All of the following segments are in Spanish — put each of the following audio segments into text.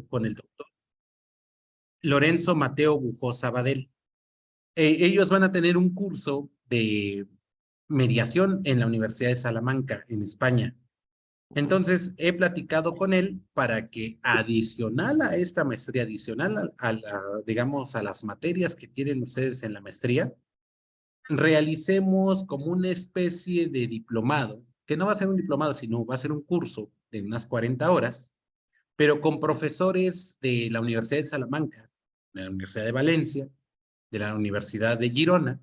con el doctor Lorenzo Mateo Bujosa Badel. Ellos van a tener un curso de mediación en la Universidad de Salamanca, en España. Entonces, he platicado con él para que adicional a esta maestría, adicional digamos, a las materias que tienen ustedes en la maestría, realicemos como una especie de diplomado, que no va a ser un diplomado, sino va a ser un curso de unas 40 horas, pero con profesores de la Universidad de Salamanca, de la Universidad de Valencia, de la Universidad de Girona,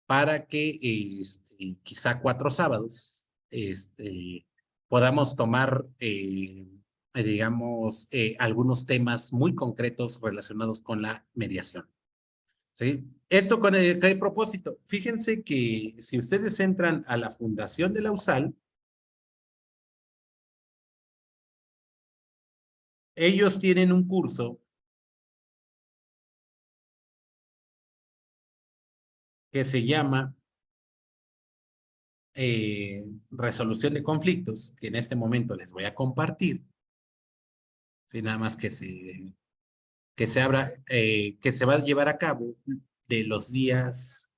para que quizá 4 sábados podamos tomar, digamos, algunos temas muy concretos relacionados con la mediación. ¿Sí? Esto con ¿qué propósito? Fíjense que si ustedes entran a la Fundación de la USAL, ellos tienen un curso que se llama resolución de conflictos, que en este momento les voy a compartir. ¿Sí? Nada más que se abra, que se va a llevar a cabo de los días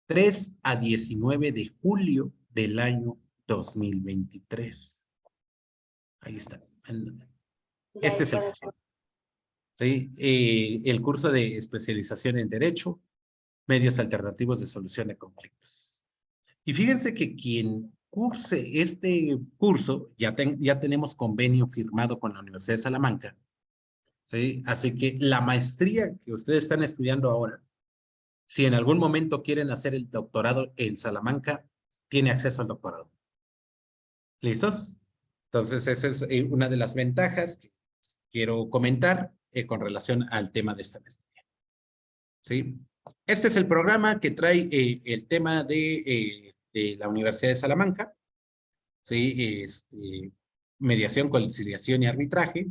3 a 19 de julio del año 2023. Ahí está. Este es el curso. ¿Sí? El curso de especialización en Derecho, medios alternativos de solución de conflictos. Y fíjense que quien curse este curso, ya tenemos convenio firmado con la Universidad de Salamanca, ¿sí? Así que la maestría que ustedes están estudiando ahora, si en algún momento quieren hacer el doctorado en Salamanca, tiene acceso al doctorado. ¿Listos? Entonces, esa es una de las ventajas que quiero comentar con relación al tema de esta maestría. ¿Sí? Este es el programa que trae el tema de la Universidad de Salamanca. ¿Sí? Mediación, conciliación y arbitraje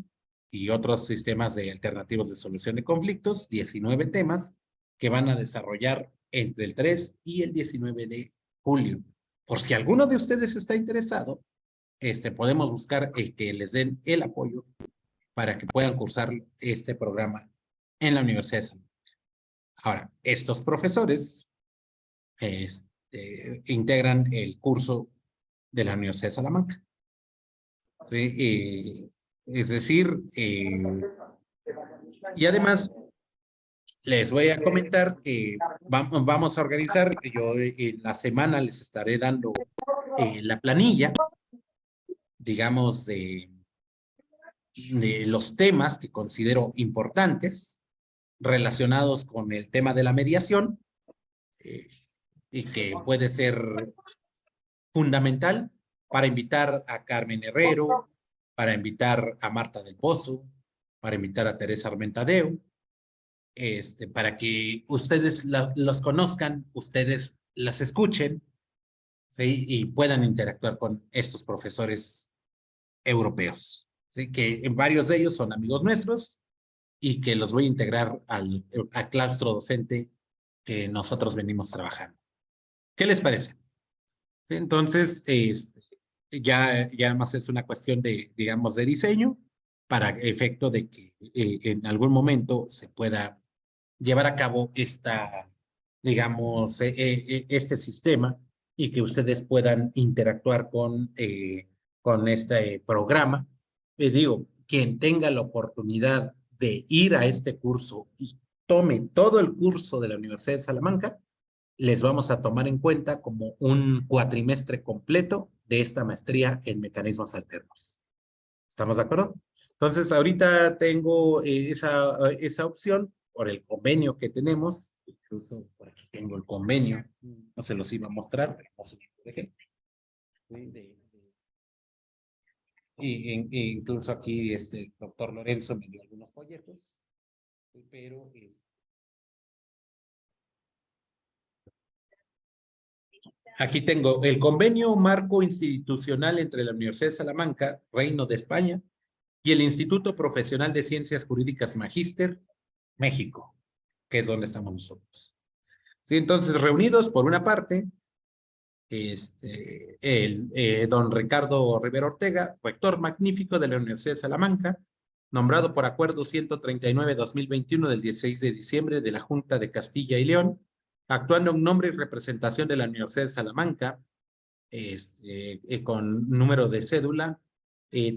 y otros sistemas de alternativos de solución de conflictos, 19 temas que van a desarrollar entre el 3 y el 19 de julio. Por si alguno de ustedes está interesado, podemos buscar que les den el apoyo para que puedan cursar este programa en la Universidad de Salamanca. Ahora, estos profesores integran el curso de la Universidad de Salamanca. ¿Sí? Es decir, y además les voy a comentar que vamos a organizar, yo en la semana les estaré dando la planilla, digamos, de los temas que considero importantes relacionados con el tema de la mediación y que puede ser fundamental para invitar a Carmen Herrero, para invitar a Marta del Pozo, para invitar a Teresa Armentadeo, para que ustedes los conozcan, ustedes las escuchen, ¿sí? Y puedan interactuar con estos profesores europeos, ¿sí? Que en varios de ellos son amigos nuestros y que los voy a integrar al claustro docente que nosotros venimos trabajando. ¿Qué les parece? ¿Sí? Entonces, ya más es una cuestión de, digamos, de diseño para efecto de que en algún momento se pueda llevar a cabo digamos, este sistema y que ustedes puedan interactuar con este programa. Digo, quien tenga la oportunidad de ir a este curso y tome todo el curso de la Universidad de Salamanca, les vamos a tomar en cuenta como un cuatrimestre completo de esta maestría en mecanismos alternos. ¿Estamos de acuerdo? Entonces, ahorita tengo esa opción por el convenio que tenemos. Incluso por aquí tengo el convenio. No se los iba a mostrar, pero no se me dejen. Incluso aquí el doctor Lorenzo me dio algunos folletos, pero aquí tengo el convenio marco institucional entre la Universidad de Salamanca, Reino de España, y el Instituto Profesional de Ciencias Jurídicas Magíster, México, que es donde estamos nosotros. Sí, entonces, reunidos por una parte, don Ricardo Rivera Ortega, rector magnífico de la Universidad de Salamanca, nombrado por acuerdo 139-2021 del 16 de diciembre de la Junta de Castilla y León, actuando en nombre y representación de la Universidad de Salamanca, con número de cédula,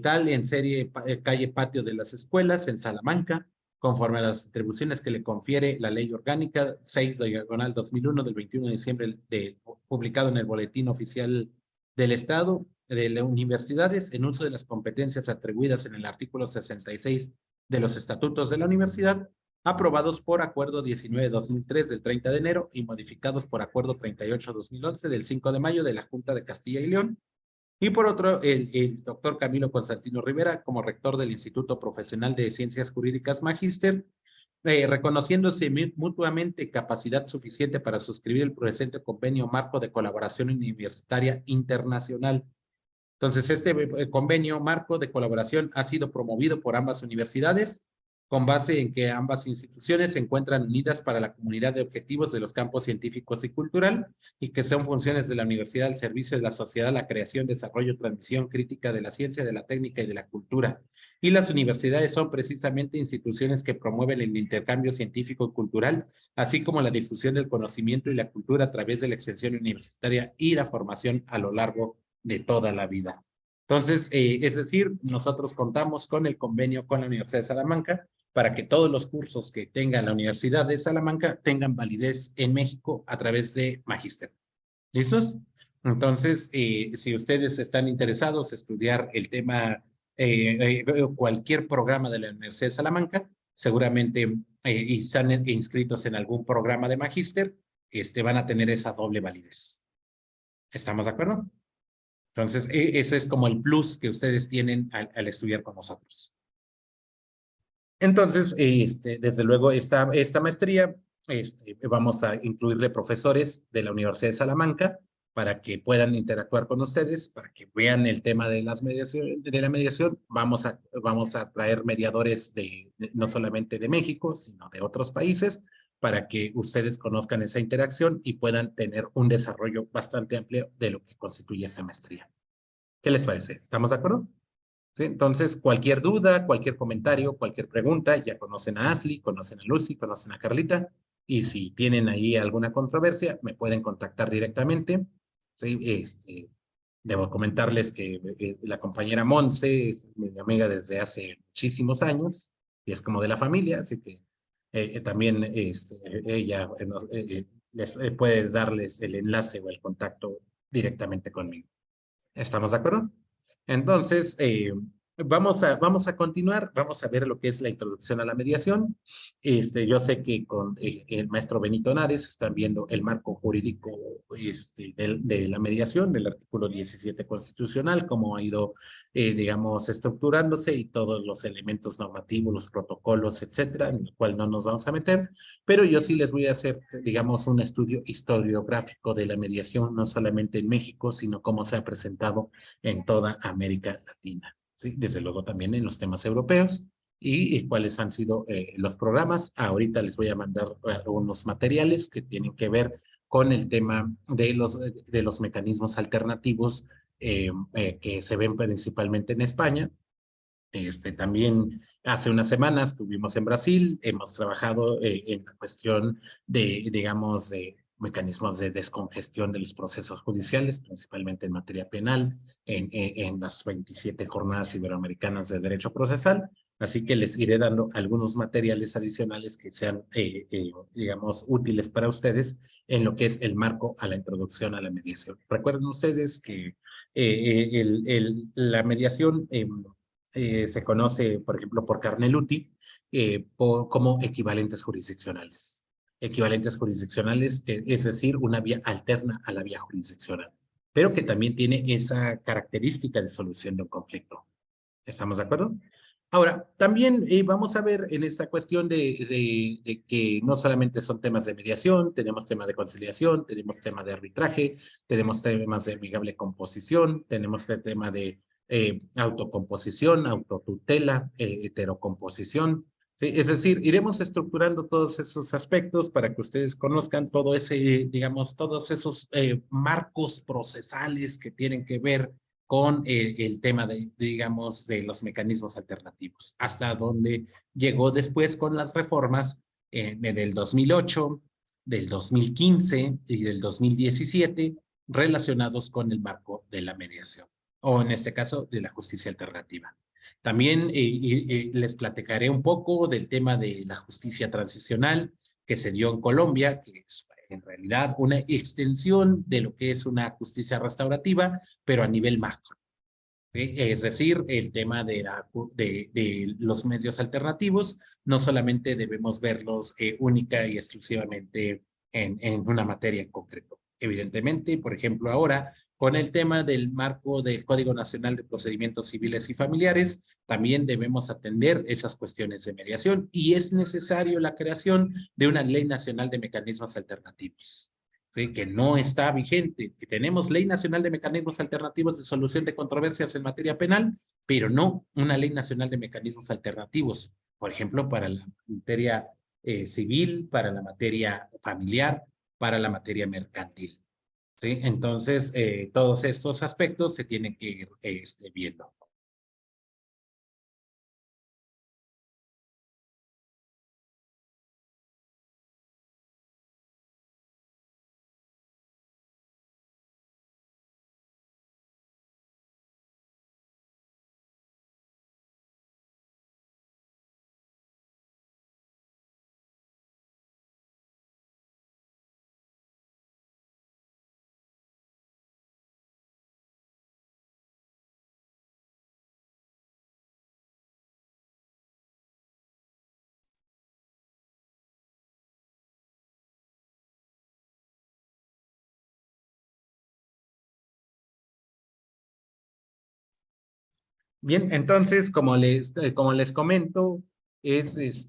tal en serie calle Patio de las Escuelas en Salamanca, conforme a las atribuciones que le confiere la Ley Orgánica 6/2001 del 21 de diciembre, publicado en el Boletín Oficial del Estado, de las universidades, en uso de las competencias atribuidas en el artículo 66 de los estatutos de la universidad, aprobados por acuerdo 19-2003 del 30 de enero y modificados por acuerdo 38-2011 del 5 de mayo de la Junta de Castilla y León. Y por otro, el doctor Camilo Constantino Rivera, como rector del Instituto Profesional de Ciencias Jurídicas Magíster, reconociéndose mutuamente capacidad suficiente para suscribir el presente convenio marco de colaboración universitaria internacional. Entonces, este convenio marco de colaboración ha sido promovido por ambas universidades, con base en que ambas instituciones se encuentran unidas para la comunidad de objetivos de los campos científicos y cultural, y que son funciones de la universidad al servicio de la sociedad, la creación, desarrollo, transmisión crítica de la ciencia, de la técnica y de la cultura. Y las universidades son precisamente instituciones que promueven el intercambio científico y cultural, así como la difusión del conocimiento y la cultura a través de la extensión universitaria y la formación a lo largo de toda la vida. Entonces, es decir, nosotros contamos con el convenio con la Universidad de Salamanca para que todos los cursos que tenga la Universidad de Salamanca tengan validez en México a través de Magíster. ¿Listos? Entonces, si ustedes están interesados en estudiar el tema, cualquier programa de la Universidad de Salamanca, seguramente, y están inscritos en algún programa de Magíster, van a tener esa doble validez. ¿Estamos de acuerdo? Entonces, ese es como el plus que ustedes tienen al estudiar con nosotros. Entonces, desde luego, esta maestría, vamos a incluirle profesores de la Universidad de Salamanca para que puedan interactuar con ustedes, para que vean el tema de la mediación. Vamos a traer mediadores no solamente de México, sino de otros países, para que ustedes conozcan esa interacción y puedan tener un desarrollo bastante amplio de lo que constituye esta maestría. ¿Qué les parece? ¿Estamos de acuerdo? ¿Sí? Entonces, cualquier duda, cualquier comentario, cualquier pregunta, ya conocen a Ashley, conocen a Lucy, conocen a Carlita, y si tienen ahí alguna controversia, me pueden contactar directamente. ¿Sí? Debo comentarles que la compañera Monse es mi amiga desde hace muchísimos años, y es como de la familia, así que también ella puede darles el enlace o el contacto directamente conmigo. ¿Estamos de acuerdo? Entonces, vamos a continuar, vamos a ver lo que es la introducción a la mediación. Yo sé que con el maestro Benito Nares están viendo el marco jurídico de la mediación, el artículo 17 constitucional, cómo ha ido, digamos, estructurándose y todos los elementos normativos, los protocolos, etcétera, en el cual no nos vamos a meter, pero yo sí les voy a hacer, digamos, un estudio historiográfico de la mediación, no solamente en México, sino cómo se ha presentado en toda América Latina. ¿Sí? Desde luego también en los temas europeos y cuáles han sido los programas. Ahorita les voy a mandar algunos materiales que tienen que ver con el tema de los mecanismos alternativos que se ven principalmente en España. También hace unas semanas estuvimos en Brasil, hemos trabajado en la cuestión de, digamos, de mecanismos de descongestión de los procesos judiciales, principalmente en materia penal, en las 27 jornadas iberoamericanas de derecho procesal. Así que les iré dando algunos materiales adicionales que sean, digamos, útiles para ustedes en lo que es el marco a la introducción a la mediación. Recuerden ustedes que la mediación se conoce, por ejemplo, por Carneluti, como equivalentes jurisdiccionales. Equivalentes jurisdiccionales, es decir, una vía alterna a la vía jurisdiccional, pero que también tiene esa característica de solución de un conflicto. ¿Estamos de acuerdo? Ahora, también vamos a ver en esta cuestión de que no solamente son temas de mediación, tenemos temas de conciliación, tenemos tema de arbitraje, tenemos temas de amigable composición, tenemos el tema de autocomposición, autotutela, heterocomposición. ¿Sí? Es decir, iremos estructurando todos esos aspectos para que ustedes conozcan todo ese, digamos, todos esos marcos procesales que tienen que ver con el tema digamos, de los mecanismos alternativos, hasta donde llegó después con las reformas del 2008, del 2015 y del 2017, relacionados con el marco de la mediación, o en este caso, de la justicia alternativa. También les platicaré un poco del tema de la justicia transicional que se dio en Colombia, que es en realidad una extensión de lo que es una justicia restaurativa, pero a nivel macro. ¿Sí? Es decir, el tema de los medios alternativos, no solamente debemos verlos única y exclusivamente en una materia en concreto. Evidentemente, por ejemplo, ahora con el tema del marco del Código Nacional de Procedimientos Civiles y Familiares, también debemos atender esas cuestiones de mediación y es necesario la creación de una ley nacional de mecanismos alternativos. ¿Sí? Que no está vigente, que tenemos Ley Nacional de Mecanismos Alternativos de Solución de Controversias en materia penal, pero no una Ley Nacional de Mecanismos Alternativos, por ejemplo, para la materia civil, para la materia familiar, para la materia mercantil. ¿Sí? Entonces, todos estos aspectos se tienen que ir viendo. Bien, entonces, como les comento, es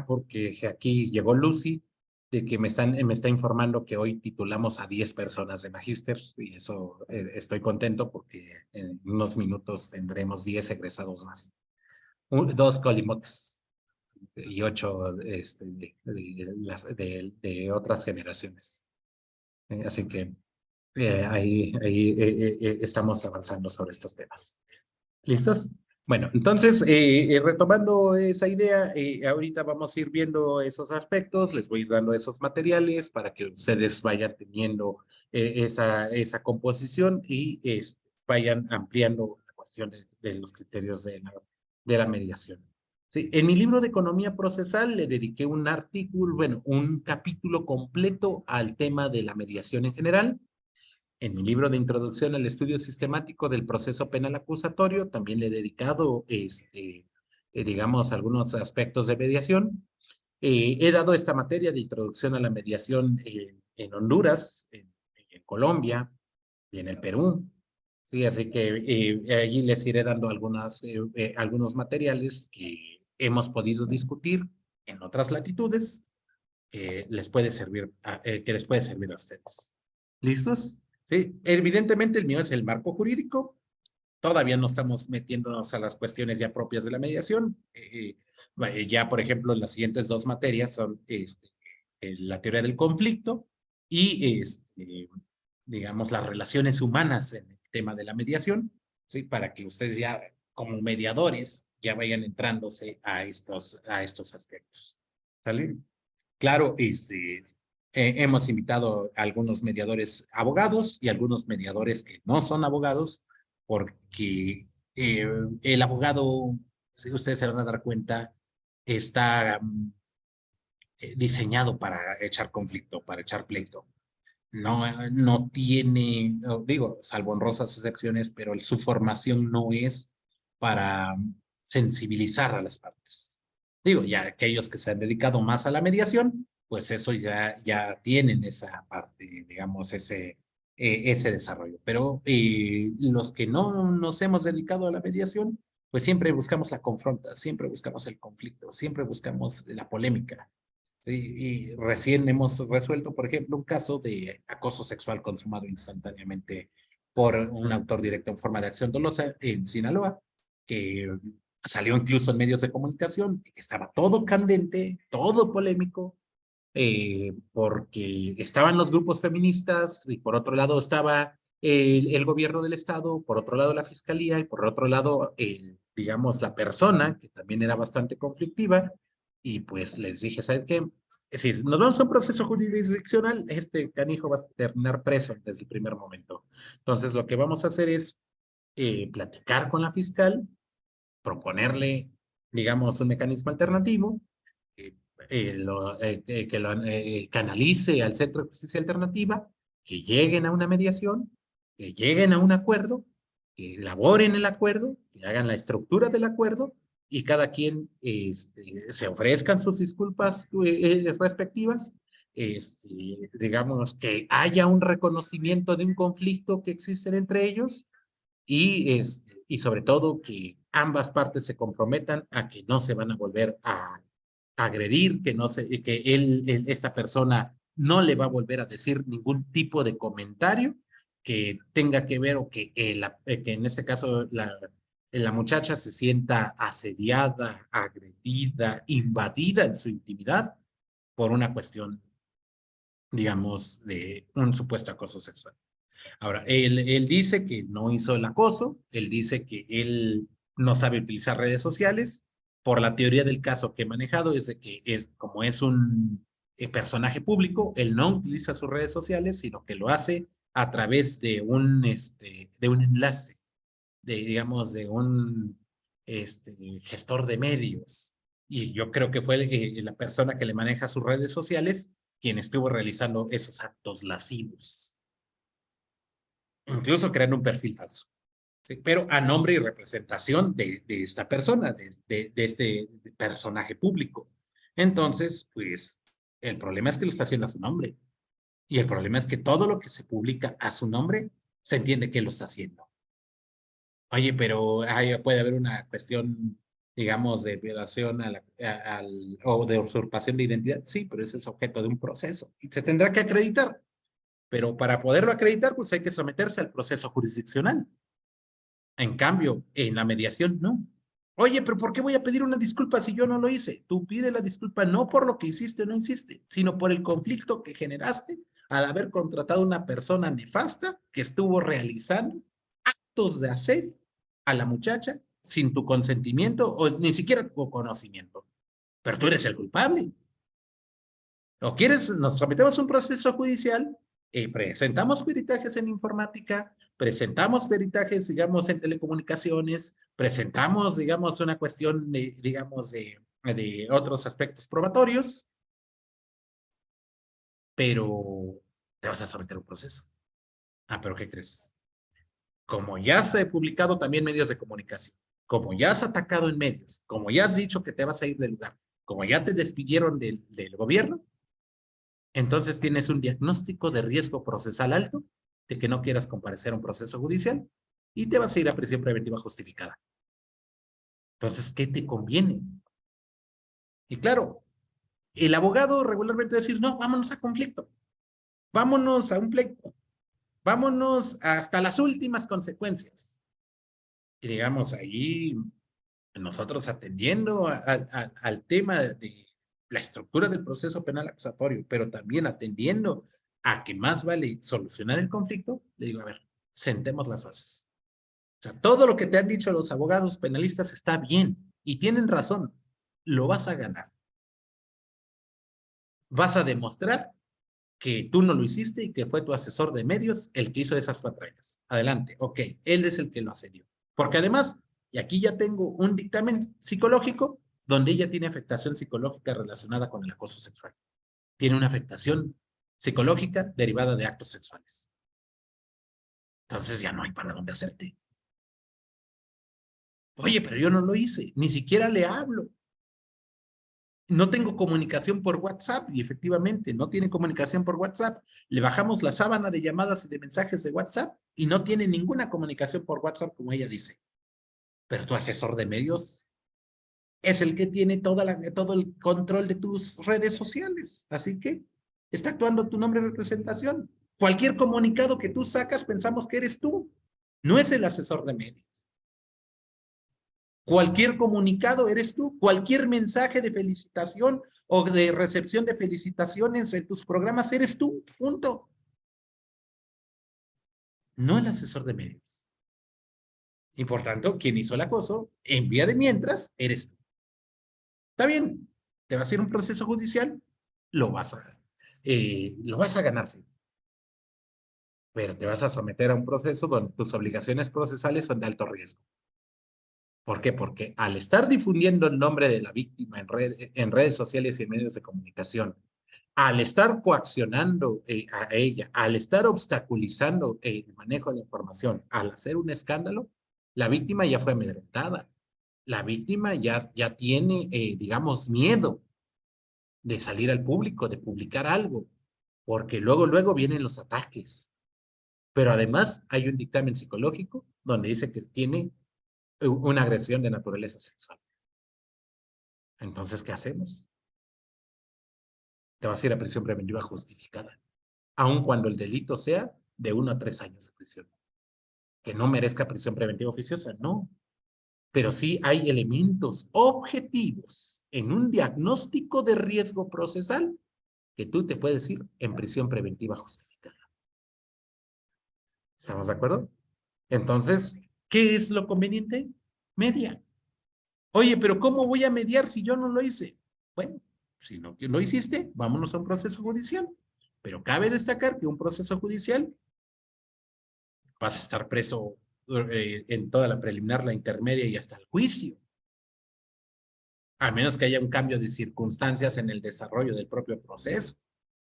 porque aquí llegó Lucy, de que me está informando que hoy titulamos a 10 personas de magíster, y eso estoy contento porque en unos minutos tendremos 10 egresados más. Dos colimotes y 8 de otras generaciones. Así que ahí estamos avanzando sobre estos temas. ¿Listos? Bueno, entonces, retomando esa idea, ahorita vamos a ir viendo esos aspectos, les voy a ir dando esos materiales para que ustedes vayan teniendo esa composición y vayan ampliando la cuestión de los criterios de la mediación. Sí, en mi libro de Economía Procesal le dediqué un artículo, bueno, un capítulo completo al tema de la mediación en general. En mi libro de Introducción al Estudio Sistemático del Proceso Penal Acusatorio, también le he dedicado, digamos, algunos aspectos de mediación. He dado esta materia de Introducción a la Mediación en Honduras, en Colombia y en el Perú. Sí, así que allí les iré dando algunos materiales que hemos podido discutir en otras latitudes que les puede servir a ustedes. ¿Listos? Sí, evidentemente el mío es el marco jurídico. Todavía no estamos metiéndonos a las cuestiones ya propias de la mediación. Ya, por ejemplo, las siguientes dos materias son la teoría del conflicto y, digamos, las relaciones humanas en el tema de la mediación, ¿sí? Para que ustedes ya, como mediadores, ya vayan entrándose a estos aspectos. ¿Sale? Claro, hemos invitado a algunos mediadores abogados y algunos mediadores que no son abogados, porque el abogado, si ustedes se van a dar cuenta, está diseñado para echar conflicto, para echar pleito. No tiene, digo, salvo honrosas excepciones, pero su formación no es para sensibilizar a las partes. Digo, ya aquellos que se han dedicado más a la mediación, pues eso ya tienen esa parte, digamos, ese desarrollo. Pero los que no nos hemos dedicado a la mediación, pues siempre buscamos la confronta, siempre buscamos el conflicto, siempre buscamos la polémica. Sí, y recién hemos resuelto, por ejemplo, un caso de acoso sexual consumado instantáneamente por un autor directo en forma de acción dolosa en Sinaloa, que salió incluso en medios de comunicación, que estaba todo candente, todo polémico, porque estaban los grupos feministas y por otro lado estaba el gobierno del estado, por otro lado la fiscalía y por otro lado, digamos, la persona, que también era bastante conflictiva, y pues les dije, ¿saben qué? Si nos vamos a un proceso jurisdiccional, este canijo va a terminar preso desde el primer momento. Entonces, lo que vamos a hacer es platicar con la fiscal, proponerle, digamos, un mecanismo alternativo, eh, que lo canalice al Centro de Justicia Alternativa, que lleguen a una mediación, que lleguen a un acuerdo, que elaboren el acuerdo, que hagan la estructura del acuerdo y cada quien se ofrezcan sus disculpas respectivas, digamos, que haya un reconocimiento de un conflicto que existe entre ellos y sobre todo que ambas partes se comprometan a que no se van a volver a agredir, que no se, que esta persona no le va a volver a decir ningún tipo de comentario que tenga que ver o que en este caso la muchacha se sienta asediada, agredida, invadida en su intimidad por una cuestión, digamos, de un supuesto acoso sexual. Ahora, él dice que no hizo el acoso, él dice que él no sabe utilizar redes sociales. Por la teoría del caso que he manejado, es de que como es un personaje público, él no utiliza sus redes sociales, sino que lo hace a través de un enlace, digamos, de un gestor de medios. Y yo creo que fue la persona que le maneja sus redes sociales quien estuvo realizando esos actos lascivos, incluso creando un perfil falso, ¿sí? Pero a nombre y representación de esta persona, de este personaje público. Entonces, pues, el problema es que lo está haciendo a su nombre. Y el problema es que todo lo que se publica a su nombre, se entiende que lo está haciendo. Oye, pero puede haber una cuestión, digamos, de violación o de usurpación de identidad. Sí, pero ese es objeto de un proceso y se tendrá que acreditar. Pero para poderlo acreditar, pues hay que someterse al proceso jurisdiccional. En cambio, en la mediación, no. Oye, pero ¿por qué voy a pedir una disculpa si yo no lo hice? Tú pides la disculpa no por lo que hiciste o no hiciste, sino por el conflicto que generaste al haber contratado a una persona nefasta que estuvo realizando actos de asedio a la muchacha sin tu consentimiento o ni siquiera tu conocimiento. Pero tú eres el culpable. ¿O quieres? Nos sometemos a un proceso judicial, presentamos peritajes en informática, presentamos peritajes, digamos, en telecomunicaciones, presentamos, digamos, una cuestión, digamos, de otros aspectos probatorios, pero te vas a someter a un proceso. Ah, pero ¿qué crees? Como ya se ha publicado también en medios de comunicación, como ya has atacado en medios, como ya has dicho que te vas a ir del lugar, como ya te despidieron del gobierno, entonces tienes un diagnóstico de riesgo procesal alto de que no quieras comparecer a un proceso judicial y te vas a ir a prisión preventiva justificada. Entonces, ¿qué te conviene? Y claro, el abogado regularmente va a decir, no, vámonos a conflicto, vámonos a un pleito, vámonos hasta las últimas consecuencias. Y digamos, ahí nosotros atendiendo al tema de la estructura del proceso penal acusatorio, pero también atendiendo a que más vale solucionar el conflicto, le digo, a ver, sentemos las bases. O sea, todo lo que te han dicho los abogados penalistas está bien y tienen razón, lo vas a ganar. Vas a demostrar que tú no lo hiciste y que fue tu asesor de medios el que hizo esas patrañas. Adelante, ok, él es el que lo asedió. Porque además, y aquí ya tengo un dictamen psicológico donde ella tiene afectación psicológica relacionada con el acoso sexual. Tiene una afectación psicológica derivada de actos sexuales. Entonces ya no hay para dónde hacerte. Oye, pero yo no lo hice, ni siquiera le hablo. No tengo comunicación por WhatsApp y efectivamente no tiene comunicación por WhatsApp. Le bajamos la sábana de llamadas y de mensajes de WhatsApp y no tiene ninguna comunicación por WhatsApp como ella dice. Pero tu asesor de medios es el que tiene todo el control de tus redes sociales. Así que está actuando tu nombre de representación. Cualquier comunicado que tú sacas pensamos que eres tú. No es el asesor de medios. Cualquier comunicado eres tú, cualquier mensaje de felicitación o de recepción de felicitaciones en tus programas eres tú, punto. no el asesor de medios. Y por tanto, quien hizo el acoso, en vía de mientras, eres tú. Está bien, te vas a ir a un proceso judicial, lo vas a ganar, sí. Pero te vas a someter a un proceso donde tus obligaciones procesales son de alto riesgo. ¿Por qué? Porque al estar difundiendo el nombre de la víctima en redes sociales y en medios de comunicación, al estar coaccionando a ella, al estar obstaculizando el manejo de la información, al hacer un escándalo, la víctima ya fue amedrentada. La víctima ya tiene, digamos, miedo de salir al público, de publicar algo, porque luego vienen los ataques. Pero además hay un dictamen psicológico donde dice que tiene una agresión de naturaleza sexual. Entonces, ¿qué hacemos? Te vas a ir a prisión preventiva justificada, aun cuando el delito sea de 1 a 3 años de prisión. Que no merezca prisión preventiva oficiosa, no. Pero sí hay elementos objetivos en un diagnóstico de riesgo procesal que tú te puedes ir en prisión preventiva justificada. ¿Estamos de acuerdo? Entonces, ¿qué es lo conveniente? Media. Oye, pero ¿cómo voy a mediar si yo no lo hice? Bueno, si no lo hiciste, vámonos a un proceso judicial. Pero cabe destacar que un proceso judicial vas a estar preso en toda la preliminar, la intermedia y hasta el juicio. A menos que haya un cambio de circunstancias en el desarrollo del propio proceso.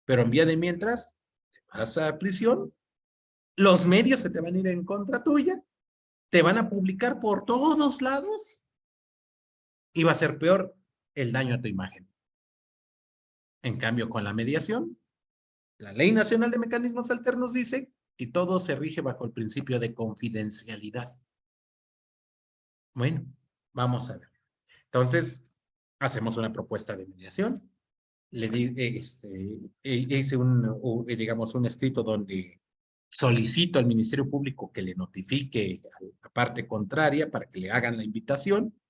Pero en vía de mientras, te vas a prisión, los medios se te van a ir en contra tuya, te van a publicar por todos lados y va a ser peor el daño a tu imagen. En cambio, con la mediación, la Ley Nacional de Mecanismos Alternos dice que todo se rige bajo el principio de confidencialidad. Bueno, vamos a ver. Entonces, hacemos una propuesta de mediación. Hice digamos, un escrito donde solicito al Ministerio Público que le notifique a la parte contraria para que le hagan la invitación,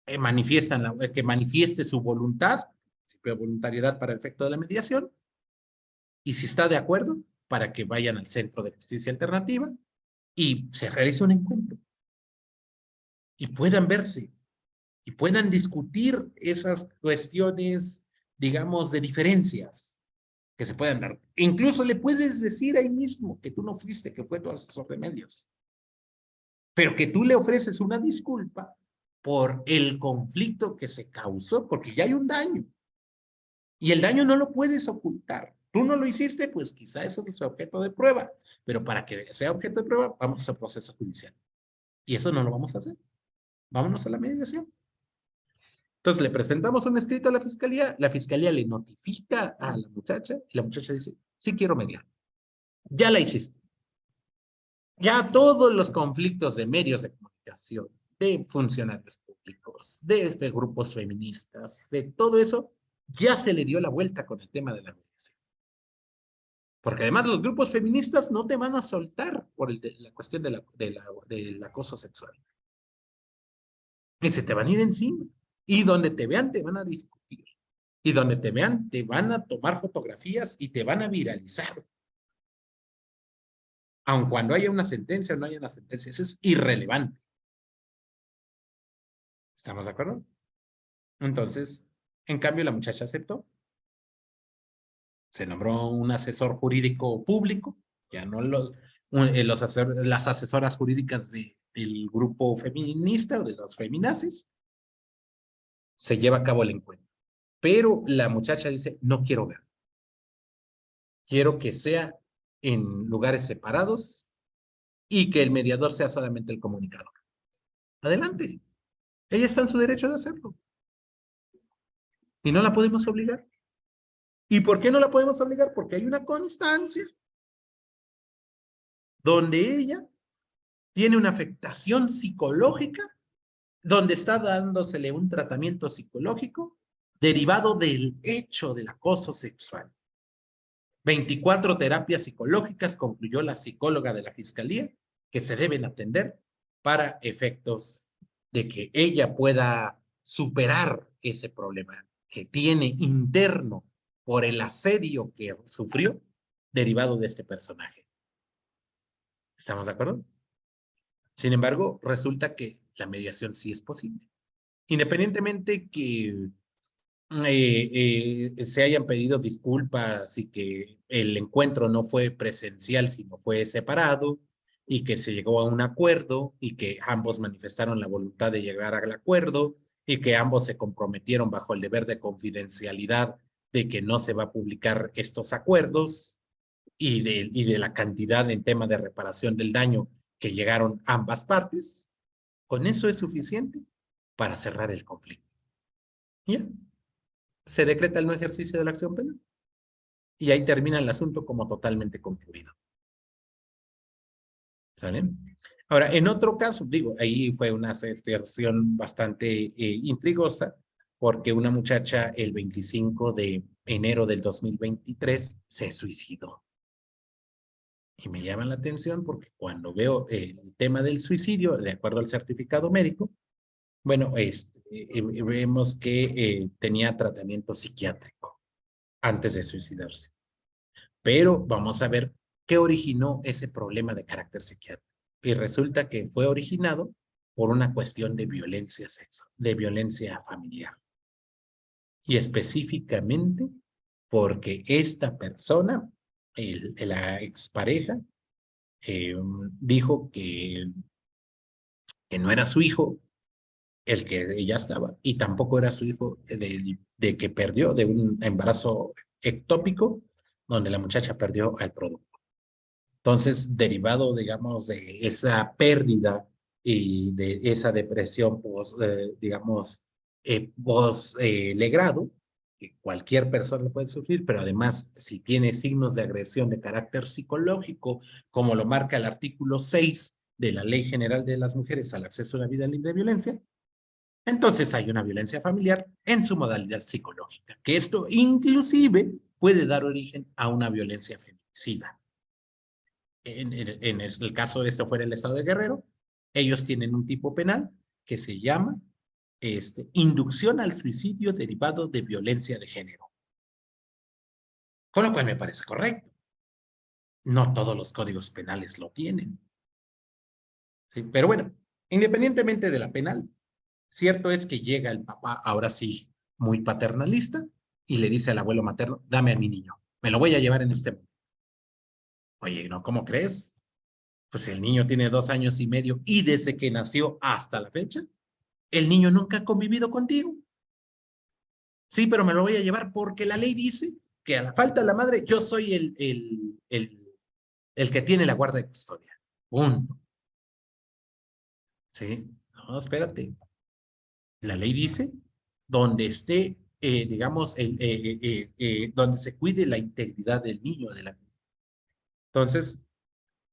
que manifieste su voluntad, principio de voluntariedad para el efecto de la mediación, y si está de acuerdo, para que vayan al Centro de Justicia Alternativa y se realice un encuentro y puedan verse y puedan discutir esas cuestiones, digamos, de diferencias que se puedan dar. Incluso le puedes decir ahí mismo que tú no fuiste, que fue tu asesor de medios, pero que tú le ofreces una disculpa por el conflicto que se causó, porque ya hay un daño. Y el daño no lo puedes ocultar. Tú no lo hiciste, pues quizá eso es objeto de prueba, pero para que sea objeto de prueba, vamos al proceso judicial. Y eso no lo vamos a hacer. Vámonos a la mediación. Entonces le presentamos un escrito a la fiscalía le notifica a la muchacha, y la muchacha dice, sí quiero mediar. Ya la hiciste. Ya todos los conflictos de medios de comunicación, de funcionarios públicos, de grupos feministas, de todo eso, ya se le dio la vuelta con el tema de la mediación. Porque además los grupos feministas no te van a soltar por la cuestión del acoso sexual. Y se te van a ir encima. Y donde te vean, te van a discutir. Y donde te vean, te van a tomar fotografías y te van a viralizar. Aun cuando haya una sentencia o no haya una sentencia, eso es irrelevante. ¿Estamos de acuerdo? Entonces, en cambio, la muchacha aceptó. Se nombró un asesor jurídico público, ya no las asesoras jurídicas del grupo feminista o de los feminazis. Se lleva a cabo el encuentro. Pero la muchacha dice, no quiero ver. Quiero que sea en lugares separados y que el mediador sea solamente el comunicador. Adelante. Ella está en su derecho de hacerlo. Y no la podemos obligar. ¿Y por qué no la podemos obligar? Porque hay una constancia donde ella tiene una afectación psicológica, donde está dándosele un tratamiento psicológico derivado del hecho del acoso sexual. 24 terapias psicológicas, concluyó la psicóloga de la Fiscalía, que se deben atender para efectos de que ella pueda superar ese problema que tiene interno por el asedio que sufrió derivado de este personaje. ¿Estamos de acuerdo? Sin embargo, resulta que la mediación sí es posible. Independientemente que se hayan pedido disculpas y que el encuentro no fue presencial, sino fue separado, y que se llegó a un acuerdo y que ambos manifestaron la voluntad de llegar al acuerdo y que ambos se comprometieron bajo el deber de confidencialidad de que no se va a publicar estos acuerdos y de la cantidad en tema de reparación del daño que llegaron ambas partes, con eso es suficiente para cerrar el conflicto. ¿Ya? Se decreta el no ejercicio de la acción penal y ahí termina el asunto como totalmente concluido. ¿Sale? Ahora, en otro caso, digo, ahí fue una situación bastante intrigosa porque una muchacha el 25 de enero del 2023 se suicidó. Y me llama la atención porque cuando veo el tema del suicidio, de acuerdo al certificado médico, bueno, vemos que tenía tratamiento psiquiátrico antes de suicidarse. Pero vamos a ver qué originó ese problema de carácter psiquiátrico. Y resulta que fue originado por una cuestión de violencia de violencia familiar. Y específicamente porque esta persona, la expareja, dijo que no era su hijo el que ella estaba y tampoco era su hijo de que perdió de un embarazo ectópico donde la muchacha perdió al producto. Entonces, derivado, digamos, de esa pérdida y de esa depresión, digamos, post-legrado, que cualquier persona lo puede sufrir, pero además, si tiene signos de agresión de carácter psicológico, como lo marca el artículo 6 de la Ley General de las Mujeres al acceso a la vida libre de violencia, entonces hay una violencia familiar en su modalidad psicológica, que esto inclusive puede dar origen a una violencia feminicida. En el caso de esto fuera el estado de Guerrero, ellos tienen un tipo penal que se llama inducción al suicidio derivado de violencia de género. Con lo cual me parece correcto. No todos los códigos penales lo tienen. ¿Sí? Pero bueno, independientemente de la penal, cierto es que llega el papá, ahora sí, muy paternalista, y le dice al abuelo materno, dame a mi niño, me lo voy a llevar en este momento. Oye, ¿no? ¿Cómo crees? Pues el niño tiene 2 años y medio y desde que nació hasta la fecha, el niño nunca ha convivido contigo. Sí, pero me lo voy a llevar porque la ley dice que a la falta de la madre, yo soy el que tiene la guarda de custodia. Punto. Sí, no, espérate. La ley dice donde esté, digamos, donde se cuide la integridad del niño o de la niña. Entonces,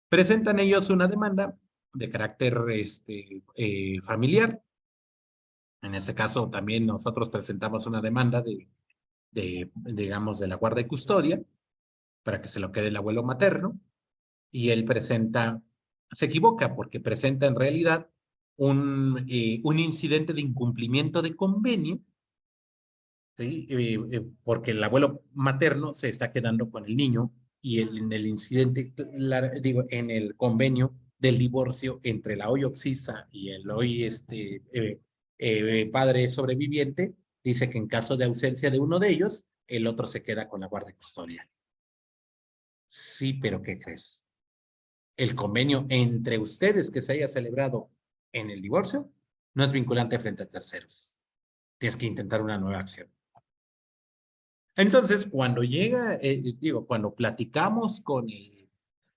presentan ellos una demanda de carácter familiar. En este caso, también nosotros presentamos una demanda digamos, de la guarda y custodia para que se lo quede el abuelo materno, y él se equivoca porque presenta en realidad un incidente de incumplimiento de convenio, ¿sí? Porque el abuelo materno se está quedando con el niño y en el incidente, digo, en el convenio del divorcio entre la hoy occisa y el hoy padre sobreviviente, dice que en caso de ausencia de uno de ellos, el otro se queda con la guardia y custodia. Sí, pero ¿qué crees? El convenio entre ustedes que se haya celebrado en el divorcio no es vinculante frente a terceros. Tienes que intentar una nueva acción. Entonces, cuando llega, cuando platicamos con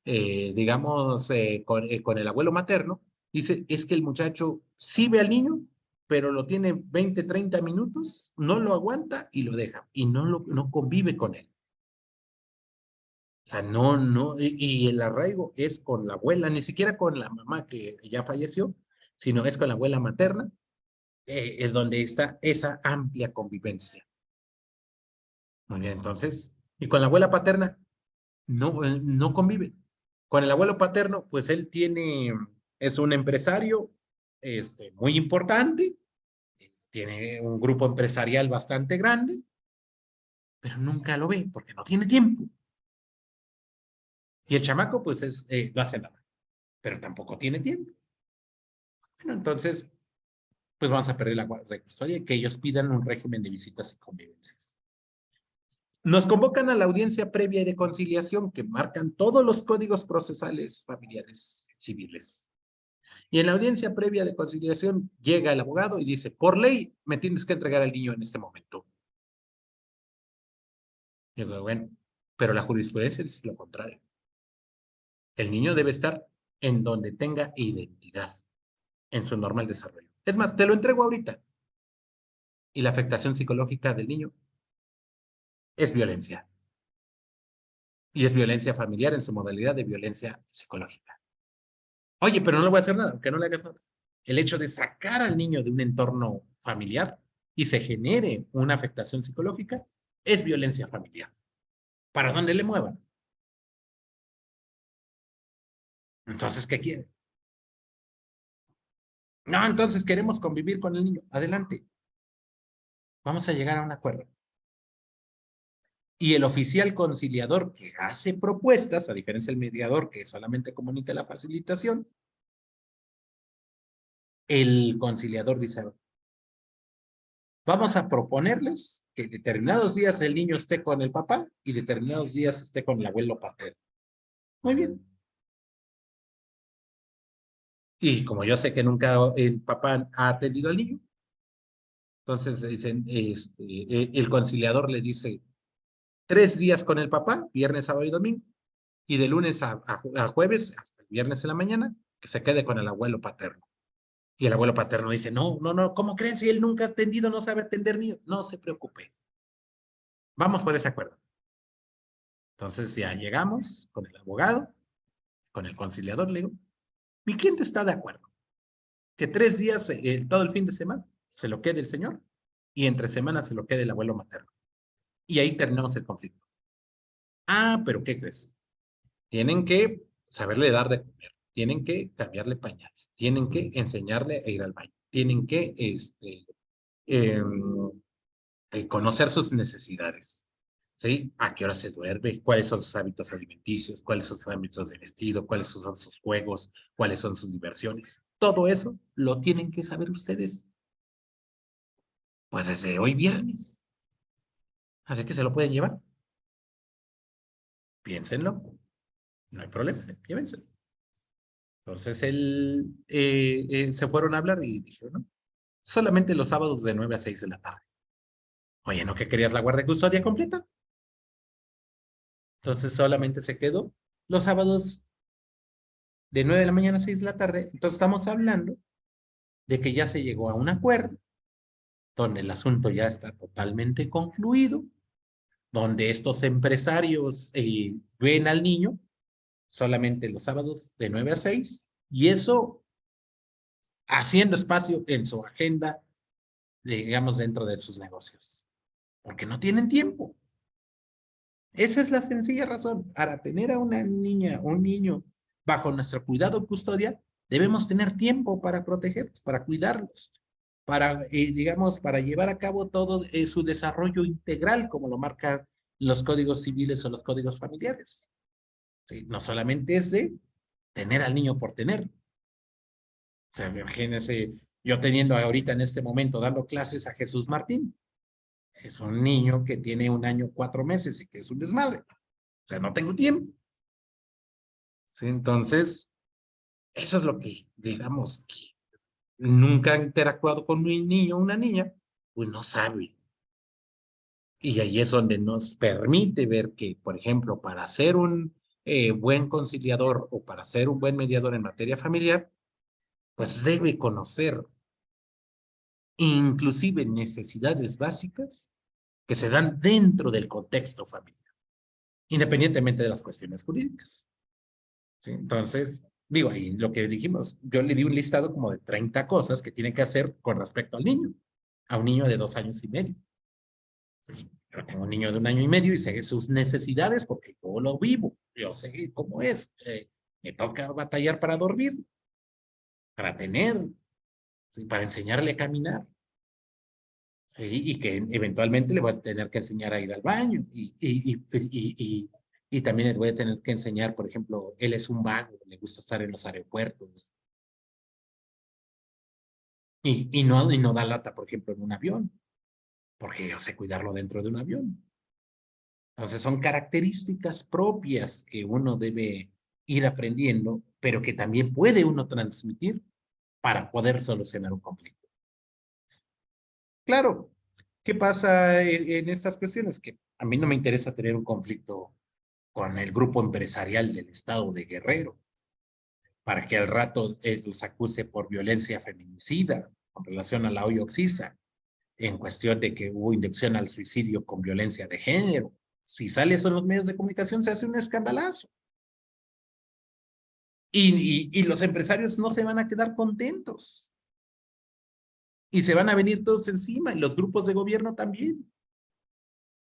digamos, con el abuelo materno, dice, es que el muchacho sí ve al niño, pero lo tiene 20, 30 minutos, no lo aguanta y lo deja, y no convive con él. O sea, no, y el arraigo es con la abuela, ni siquiera con la mamá que ya falleció, sino es con la abuela materna, es donde está esa amplia convivencia. Muy bien, entonces, y con la abuela paterna no convive. Con el abuelo paterno, pues él es un empresario muy importante, tiene un grupo empresarial bastante grande, pero nunca lo ve porque no tiene tiempo. Y el chamaco, pues no hace nada. pero tampoco tiene tiempo. Bueno, entonces, pues vamos a perder la guardia de custodia y que ellos pidan un régimen de visitas y convivencias. Nos convocan a la audiencia previa y de conciliación que marcan todos los códigos procesales familiares civiles. Y en la audiencia previa de conciliación llega el abogado y dice, por ley me tienes que entregar al niño en este momento. Yo digo, bueno, pero la jurisprudencia dice lo contrario. El niño debe estar en donde tenga identidad, en su normal desarrollo. Es más, te lo entrego ahorita. Y la afectación psicológica del niño es violencia. Y es violencia familiar en su modalidad de violencia psicológica. Oye, pero no le voy a hacer nada, aunque no le hagas nada. El hecho de sacar al niño de un entorno familiar y se genere una afectación psicológica es violencia familiar. ¿Para dónde le muevan? Entonces, ¿qué quiere? No, entonces queremos convivir con el niño. Adelante. Vamos a llegar a un acuerdo. Y el oficial conciliador que hace propuestas, a diferencia del mediador que solamente comunica la facilitación, el conciliador dice, vamos a proponerles que determinados días el niño esté con el papá y determinados días esté con el abuelo paterno. Muy bien. Y como yo sé que nunca el papá ha atendido al niño, entonces dicen, el conciliador le dice 3 días con el papá, viernes, sábado y domingo, y de lunes a jueves hasta el viernes en la mañana, que se quede con el abuelo paterno. Y el abuelo paterno dice, no, no, no, ¿cómo creen si él nunca ha atendido, no sabe atender niños? No se preocupe. Vamos por ese acuerdo. Entonces ya llegamos con el abogado, con el conciliador, le digo, mi cliente está de acuerdo, que 3 días, todo el fin de semana, se lo quede el señor, y entre semanas se lo quede el abuelo materno. Y ahí terminamos el conflicto. Ah, pero ¿qué crees? Tienen que saberle dar de comer, tienen que cambiarle pañales, tienen que enseñarle a ir al baño, tienen que eh, conocer sus necesidades, ¿sí? ¿A qué hora se duerme? ¿Cuáles son sus hábitos alimenticios? ¿Cuáles son sus hábitos de vestido? ¿Cuáles son sus juegos? ¿Cuáles son sus diversiones? Todo eso lo tienen que saber ustedes, pues desde hoy viernes. Así que se lo pueden llevar. Piénsenlo. No hay problema, llévenselo. Entonces se fueron a hablar y dijeron, ¿no? Solamente los sábados de 9 a 6 de la tarde. Oye, ¿no que querías la guardia de custodia completa? Entonces solamente se quedó los sábados de 9 de la mañana a 6 de la tarde. Entonces estamos hablando de que ya se llegó a un acuerdo, donde el asunto ya está totalmente concluido, donde estos empresarios ven al niño solamente los sábados de 9 a 6, y eso haciendo espacio en su agenda, digamos, dentro de sus negocios, porque no tienen tiempo. Esa es la sencilla razón. Para tener a una niña o un niño bajo nuestro cuidado o custodia, debemos tener tiempo para protegerlos, para cuidarlos, para, digamos, para llevar a cabo todo su desarrollo integral, como lo marcan los códigos civiles o los códigos familiares. ¿Sí? No solamente es de tener al niño por tener. O sea, imagínense, yo teniendo ahorita en este momento dando clases a Jesús Martín. Es un niño que tiene 1 año, 4 meses y que es un desmadre. O sea, no tengo tiempo. ¿Sí? Entonces, eso es lo que, digamos, que nunca ha interactuado con un niño o una niña, pues no sabe. Y ahí es donde nos permite ver que, por ejemplo, para ser un buen conciliador o para ser un buen mediador en materia familiar, pues debe conocer inclusive necesidades básicas que se dan dentro del contexto familiar, independientemente de las cuestiones jurídicas. ¿Sí? Entonces, digo, ahí lo que dijimos, yo le di un listado como de 30 cosas que tiene que hacer con respecto al niño, a un niño de 2 años y medio. ¿Sí? Yo tengo un niño de 1 año y medio y sé sus necesidades porque yo lo vivo, yo sé cómo es. Me toca batallar para dormir, para tener, ¿sí? Para enseñarle a caminar. ¿Sí? Y que eventualmente le voy a tener que enseñar a ir al baño Y también les voy a tener que enseñar, por ejemplo, él es un vago, le gusta estar en los aeropuertos y no da lata, por ejemplo, en un avión, porque yo sé cuidarlo dentro de un avión. Entonces son características propias que uno debe ir aprendiendo, pero que también puede uno transmitir para poder solucionar un conflicto. Claro, ¿qué pasa en estas cuestiones? Que a mí no me interesa tener un conflicto con el grupo empresarial del estado de Guerrero, para que al rato los acuse por violencia feminicida con relación a la hoy Oxisa, en cuestión de que hubo inducción al suicidio con violencia de género. Si sale eso en los medios de comunicación, se hace un escandalazo. Y los empresarios no se van a quedar contentos. Y se van a venir todos encima, y los grupos de gobierno también.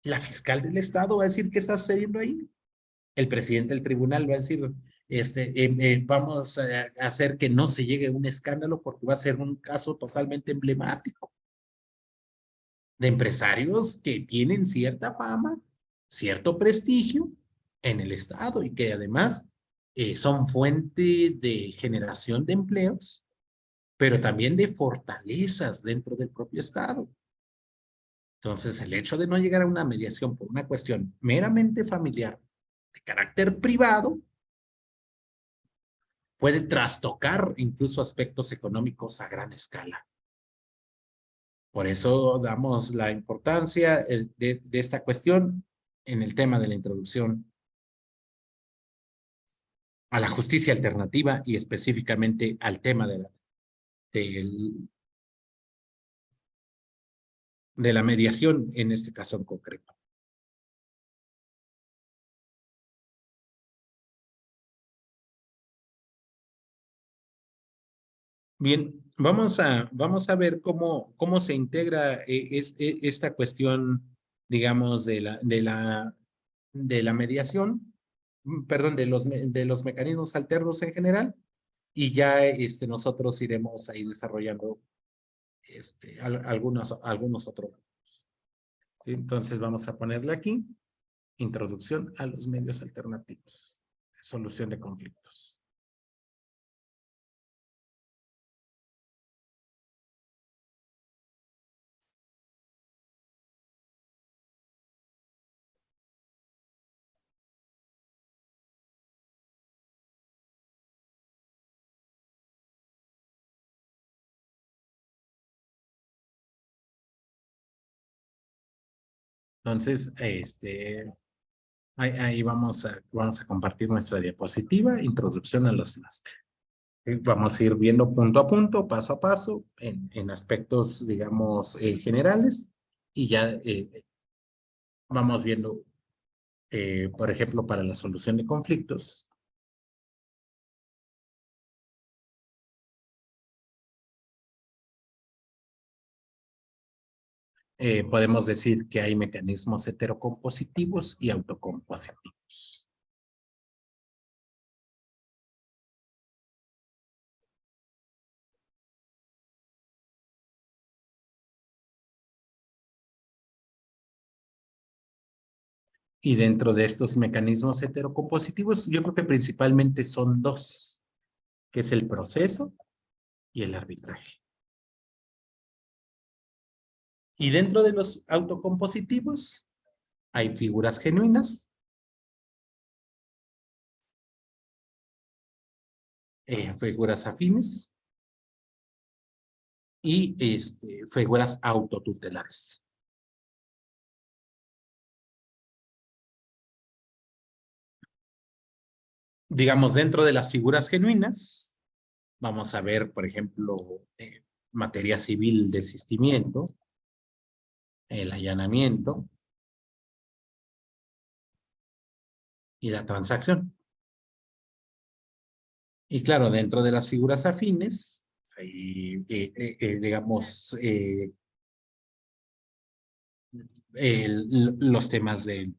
La fiscal del Estado va a decir qué está sucediendo ahí. El presidente del tribunal va a decir, vamos a hacer que no se llegue a un escándalo porque va a ser un caso totalmente emblemático de empresarios que tienen cierta fama, cierto prestigio en el Estado y que además son fuente de generación de empleos, pero también de fortalezas dentro del propio Estado. Entonces, el hecho de no llegar a una mediación por una cuestión meramente familiar, de carácter privado, puede trastocar incluso aspectos económicos a gran escala. Por eso damos la importancia de esta cuestión en el tema de la introducción a la justicia alternativa y específicamente al tema de la mediación en este caso en concreto. Bien, vamos a ver cómo se integra esta cuestión, digamos, de la mediación, perdón, de los mecanismos alternos en general, y ya nosotros iremos ahí desarrollando algunos otros. ¿Sí? Entonces vamos a ponerle aquí, introducción a los medios alternativos, solución de conflictos. Entonces, ahí vamos a compartir nuestra diapositiva, introducción a los más. Vamos a ir viendo punto a punto, paso a paso, en aspectos, digamos, generales, y ya vamos viendo, por ejemplo, para la solución de conflictos. Podemos decir que hay mecanismos heterocompositivos y autocompositivos. Y dentro de estos mecanismos heterocompositivos, yo creo que principalmente son dos, que es el proceso y el arbitraje. Y dentro de los autocompositivos hay figuras genuinas, figuras afines y figuras autotutelares. Digamos, dentro de las figuras genuinas, vamos a ver, por ejemplo, materia civil, desistimiento, el allanamiento y la transacción. Y claro, dentro de las figuras afines, hay, digamos, los temas de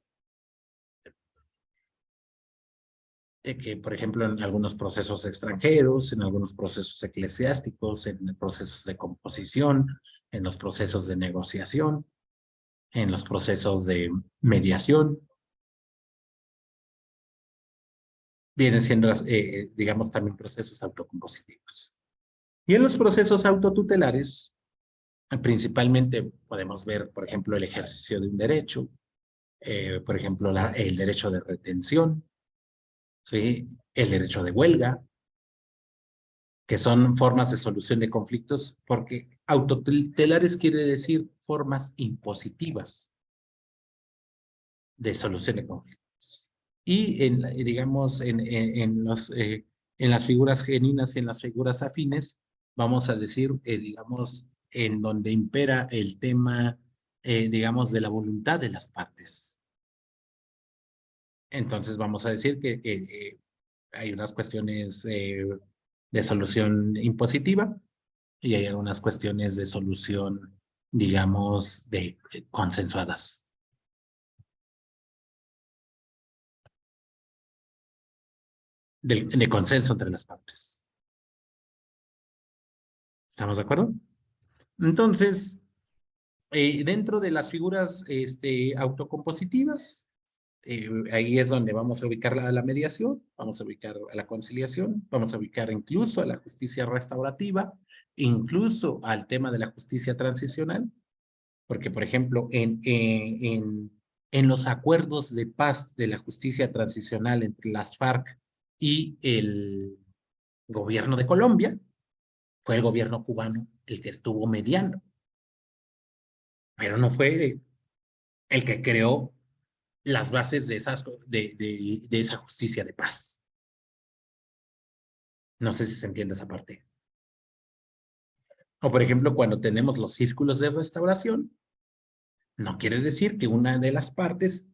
que, por ejemplo, en algunos procesos extranjeros, en algunos procesos eclesiásticos, en procesos de composición, en los procesos de negociación, en los procesos de mediación. vienen siendo, digamos, también procesos autocompositivos. Y en los procesos autotutelares, principalmente podemos ver, por ejemplo, el ejercicio de un derecho, por ejemplo, el derecho de retención, ¿sí? El derecho de huelga, que son formas de solución de conflictos, porque autotutelares quiere decir formas impositivas de solución de conflictos. Y digamos, en las figuras genuinas y en las figuras afines, vamos a decir, digamos, en donde impera el tema, digamos, de la voluntad de las partes. Entonces vamos a decir que hay unas cuestiones de solución impositiva y hay algunas cuestiones de solución, digamos, consensuadas. De consenso entre las partes. ¿Estamos de acuerdo? Entonces, dentro de las figuras autocompositivas, ahí es donde vamos a ubicar la mediación, vamos a ubicar a la conciliación, vamos a ubicar incluso a la justicia restaurativa, incluso al tema de la justicia transicional, porque, por ejemplo, en los acuerdos de paz de la justicia transicional entre las FARC y el gobierno de Colombia, fue el gobierno cubano el que estuvo mediando, pero no fue el que creó las bases de esa justicia de paz. No sé si se entiende esa parte. O, por ejemplo, cuando tenemos los círculos de restauración, no quiere decir que una de las partes,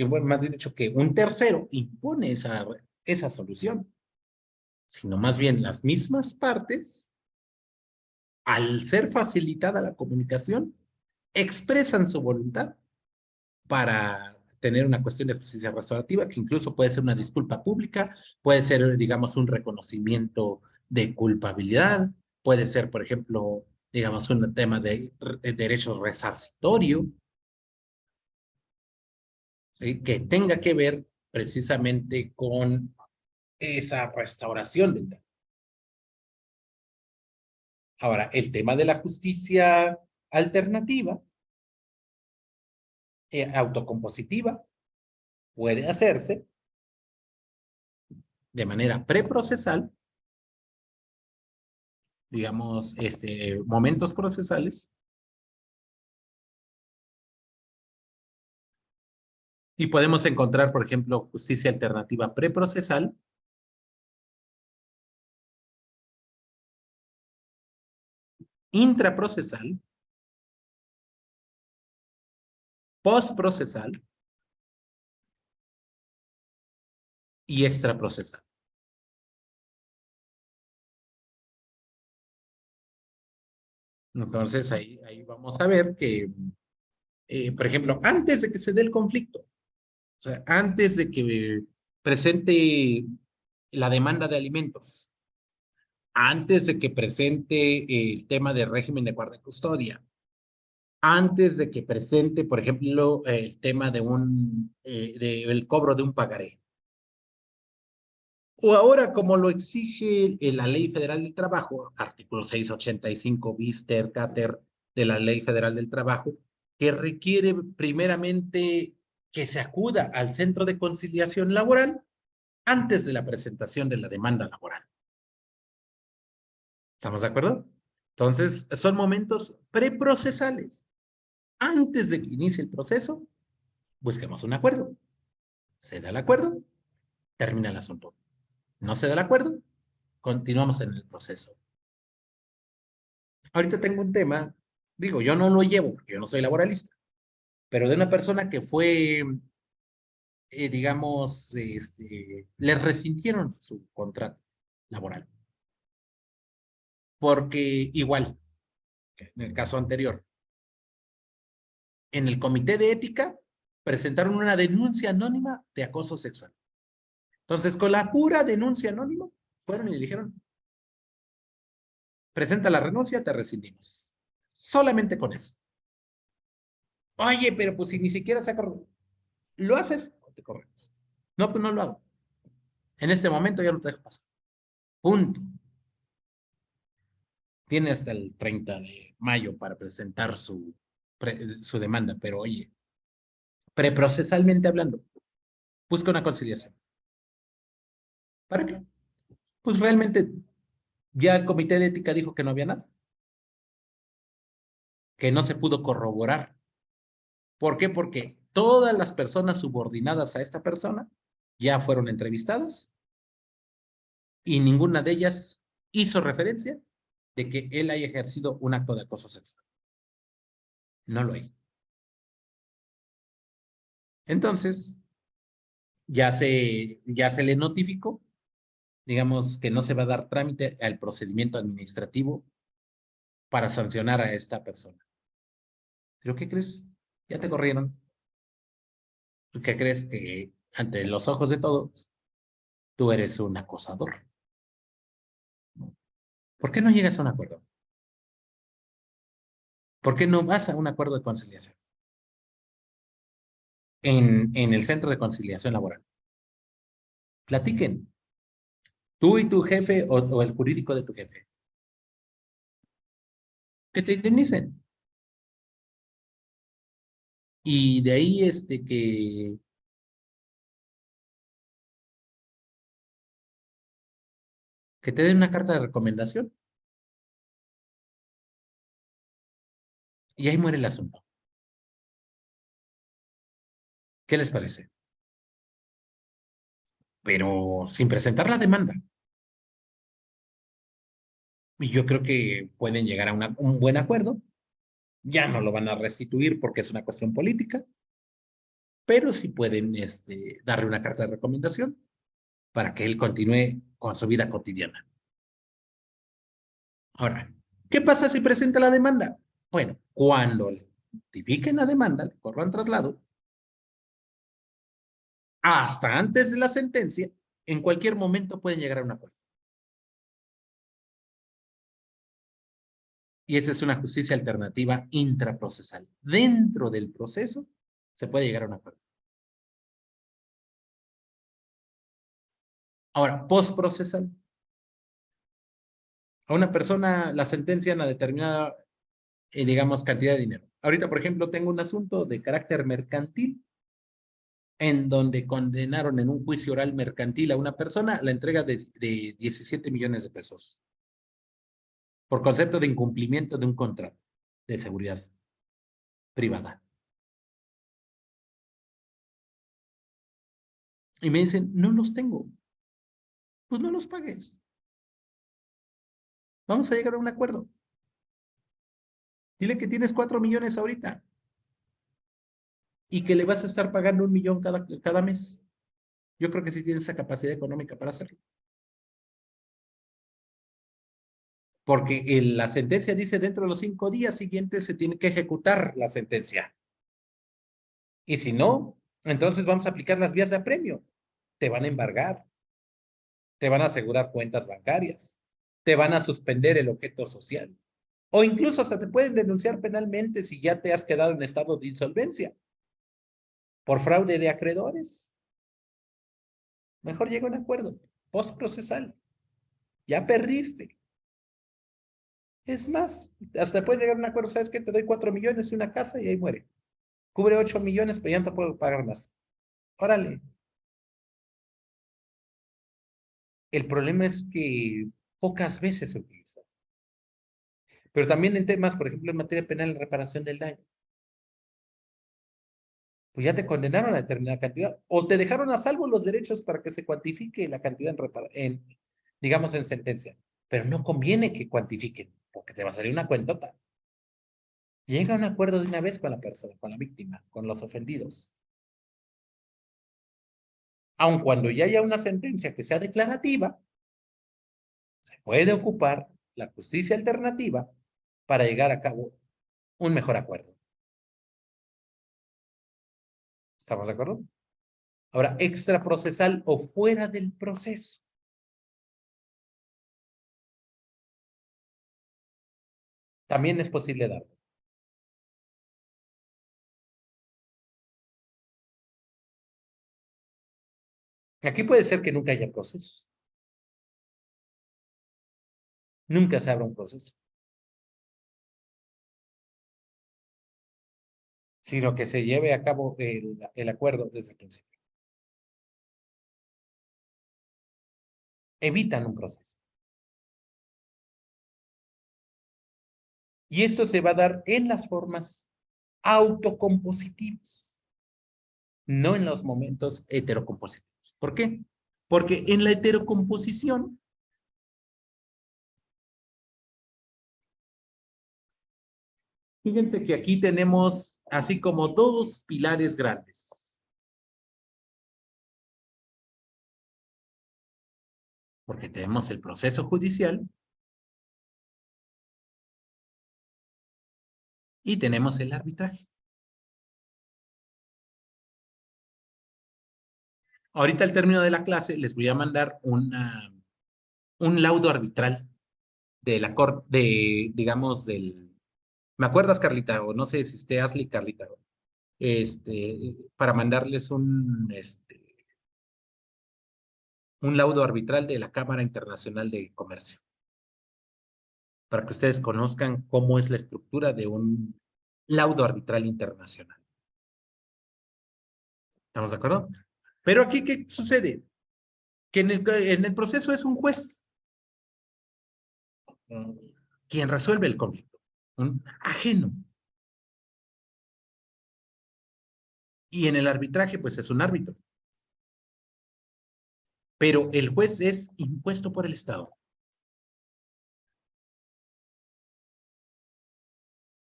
bueno, más bien dicho, que un tercero impone esa solución, sino más bien las mismas partes, al ser facilitada la comunicación, expresan su voluntad para tener una cuestión de justicia restaurativa, que incluso puede ser una disculpa pública, puede ser, digamos, un reconocimiento de culpabilidad, puede ser, por ejemplo, digamos, un tema de derecho resarcitorio, ¿sí? Que tenga que ver precisamente con esa restauración del tema. Ahora, el tema de la justicia alternativa, autocompositiva, puede hacerse de manera preprocesal, digamos, momentos procesales, y podemos encontrar, por ejemplo, justicia alternativa preprocesal, intraprocesal, postprocesal y extraprocesal. Entonces, ahí vamos a ver que, por ejemplo, antes de que se dé el conflicto, o sea, antes de que presente la demanda de alimentos, antes de que presente el tema de régimen de guarda y custodia, antes de que presente, por ejemplo, el tema el cobro de un pagaré. O ahora, como lo exige la Ley Federal del Trabajo, artículo 685 bis tercater de la Ley Federal del Trabajo, que requiere primeramente que se acuda al centro de conciliación laboral antes de la presentación de la demanda laboral. ¿Estamos de acuerdo? Entonces, son momentos preprocesales. Antes de que inicie el proceso, busquemos un acuerdo. Se da el acuerdo, termina el asunto. No se da el acuerdo, continuamos en el proceso. Ahorita tengo un tema, digo, yo no lo llevo porque yo no soy laboralista, pero de una persona que fue, digamos, le rescindieron su contrato laboral. Porque igual, en el caso anterior, en el comité de ética presentaron una denuncia anónima de acoso sexual. Entonces, con la pura denuncia anónima, fueron y le dijeron, presenta la renuncia, te rescindimos. Solamente con eso. Oye, pero pues si ni siquiera se ha corrido. ¿Lo haces o te corremos? No, pues no lo hago. En este momento ya no te dejo pasar. Punto. Tiene hasta el 30 de mayo para presentar su demanda, pero oye, preprocesalmente hablando, busca una conciliación. ¿Para qué? Pues realmente ya el comité de ética dijo que no había nada, que no se pudo corroborar. ¿Por qué? Porque todas las personas subordinadas a esta persona ya fueron entrevistadas y ninguna de ellas hizo referencia de que él haya ejercido un acto de acoso sexual. No lo hay. Entonces, ya se le notificó, digamos que no se va a dar trámite al procedimiento administrativo para sancionar a esta persona. ¿Pero qué crees? Ya te corrieron. ¿Tú qué crees? Que ante los ojos de todos, tú eres un acosador. ¿Por qué no llegas a un acuerdo? ¿Por qué no vas a un acuerdo de conciliación en el centro de conciliación laboral? Platiquen, tú y tu jefe o el jurídico de tu jefe, que te indemnicen. Y de ahí que te den una carta de recomendación. Y ahí muere el asunto. ¿Qué les parece? Pero sin presentar la demanda. Y yo creo que pueden llegar a un buen acuerdo. Ya no lo van a restituir porque es una cuestión política, pero sí pueden darle una carta de recomendación para que él continúe con su vida cotidiana. Ahora, ¿qué pasa si presenta la demanda? Bueno, cuando le notifiquen la demanda, le corran traslado, hasta antes de la sentencia, en cualquier momento pueden llegar a un acuerdo. Y esa es una justicia alternativa intraprocesal. Dentro del proceso se puede llegar a un acuerdo. Ahora, postprocesal. A una persona la sentencian a determinada, digamos, cantidad de dinero. Ahorita, por ejemplo, tengo un asunto de carácter mercantil en donde condenaron en un juicio oral mercantil a una persona a la entrega de 17 millones de pesos por concepto de incumplimiento de un contrato de seguridad privada. Y me dicen, no los tengo. Pues no los pagues. Vamos a llegar a un acuerdo. Dile que tienes 4 millones ahorita y que le vas a estar pagando 1 millón cada mes. Yo creo que sí tienes esa capacidad económica para hacerlo. Porque la sentencia dice dentro de los 5 días siguientes se tiene que ejecutar la sentencia. Y si no, entonces vamos a aplicar las vías de apremio. Te van a embargar, te van a asegurar cuentas bancarias, te van a suspender el objeto social. O incluso hasta te pueden denunciar penalmente si ya te has quedado en estado de insolvencia por fraude de acreedores. Mejor llega a un acuerdo postprocesal. Ya perdiste. Es más, hasta puedes llegar a un acuerdo, ¿sabes qué? Te doy 4 millones y una casa y ahí muere. Cubre 8 millones, pero ya no te puedo pagar más. Órale. El problema es que pocas veces se utiliza. Pero también en temas, por ejemplo, en materia penal, en reparación del daño. Pues ya te condenaron a determinada cantidad o te dejaron a salvo los derechos para que se cuantifique la cantidad digamos, en sentencia. Pero no conviene que cuantifiquen porque te va a salir una cuentota. Llega a un acuerdo de una vez con la persona, con la víctima, con los ofendidos. Aun cuando ya haya una sentencia que sea declarativa, se puede ocupar la justicia alternativa para llegar a cabo un mejor acuerdo. ¿Estamos de acuerdo? Ahora, extraprocesal o fuera del proceso. También es posible darlo. Aquí puede ser que nunca haya procesos. Nunca se abra un proceso. Sino que se lleve a cabo el acuerdo desde el principio. Evitan un proceso. Y esto se va a dar en las formas autocompositivas, no en los momentos heterocompositivos. ¿Por qué? Porque en la heterocomposición, fíjense que aquí tenemos así como dos pilares grandes. Porque tenemos el proceso judicial y tenemos el arbitraje. Ahorita al término de la clase les voy a mandar un laudo arbitral de la corte, digamos, ¿me acuerdas, Carlita? O no sé si esté Ashley, Carlita. Para mandarles un laudo arbitral de la Cámara Internacional de Comercio, para que ustedes conozcan cómo es la estructura de un laudo arbitral internacional. ¿Estamos de acuerdo? Pero aquí, ¿qué sucede? Que en el proceso es un juez quien resuelve el conflicto, un ajeno. Y en el arbitraje, pues es un árbitro. Pero el juez es impuesto por el Estado.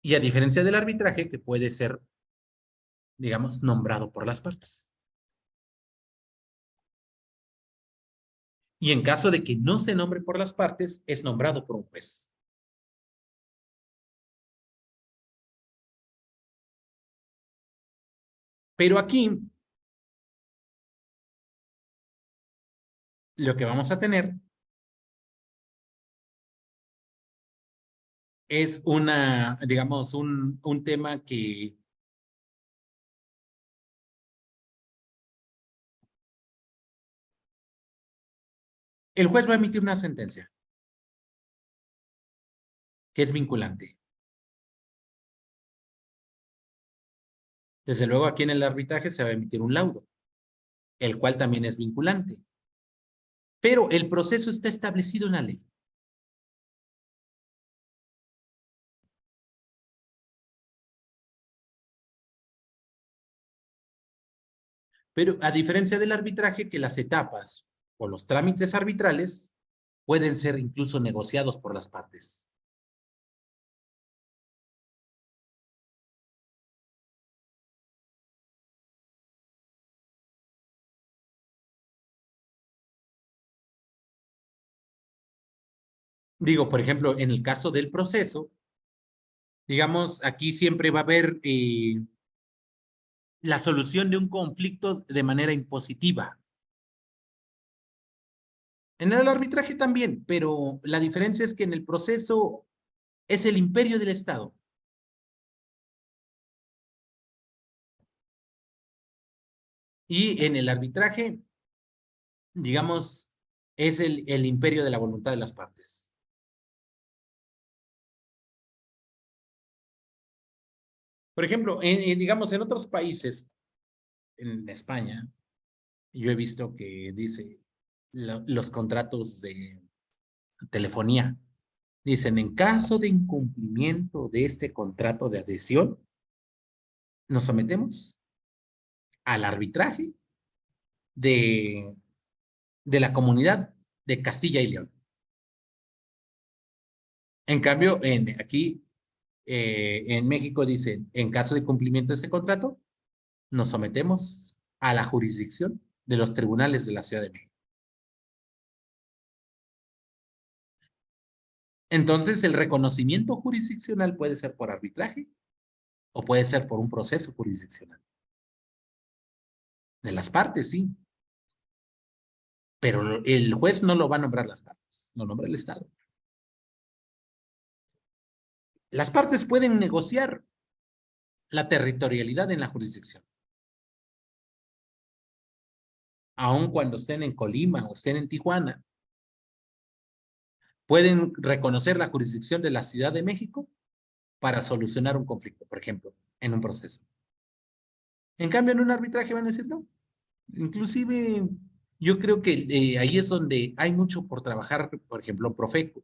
Y a diferencia del arbitraje, que puede ser, digamos, nombrado por las partes. Y en caso de que no se nombre por las partes, es nombrado por un juez. Pero aquí, lo que vamos a tener es digamos, un tema que el juez va a emitir una sentencia que es vinculante. Desde luego, aquí en el arbitraje se va a emitir un laudo, el cual también es vinculante. Pero el proceso está establecido en la ley. Pero a diferencia del arbitraje, que las etapas o los trámites arbitrales pueden ser incluso negociados por las partes. Digo, por ejemplo, en el caso del proceso, digamos, aquí siempre va a haber la solución de un conflicto de manera impositiva. En el arbitraje también, pero la diferencia es que en el proceso es el imperio del Estado. Y en el arbitraje, digamos, es el imperio de la voluntad de las partes. Por ejemplo, digamos, en otros países, en España, yo he visto que dice los contratos de telefonía. Dicen, en caso de incumplimiento de este contrato de adhesión, nos sometemos al arbitraje de, de la comunidad de Castilla y León. En cambio, aquí en México dicen, en caso de cumplimiento de este contrato, nos sometemos a la jurisdicción de los tribunales de la Ciudad de México. Entonces, el reconocimiento jurisdiccional puede ser por arbitraje o puede ser por un proceso jurisdiccional. De las partes, sí. Pero el juez no lo va a nombrar las partes, lo nombra el Estado. Las partes pueden negociar la territorialidad en la jurisdicción. aun cuando estén en Colima o estén en Tijuana, pueden reconocer la jurisdicción de la Ciudad de México para solucionar un conflicto, por ejemplo, en un proceso. En cambio, en un arbitraje van a decir no. Inclusive, yo creo que ahí es donde hay mucho por trabajar, por ejemplo, Profeco,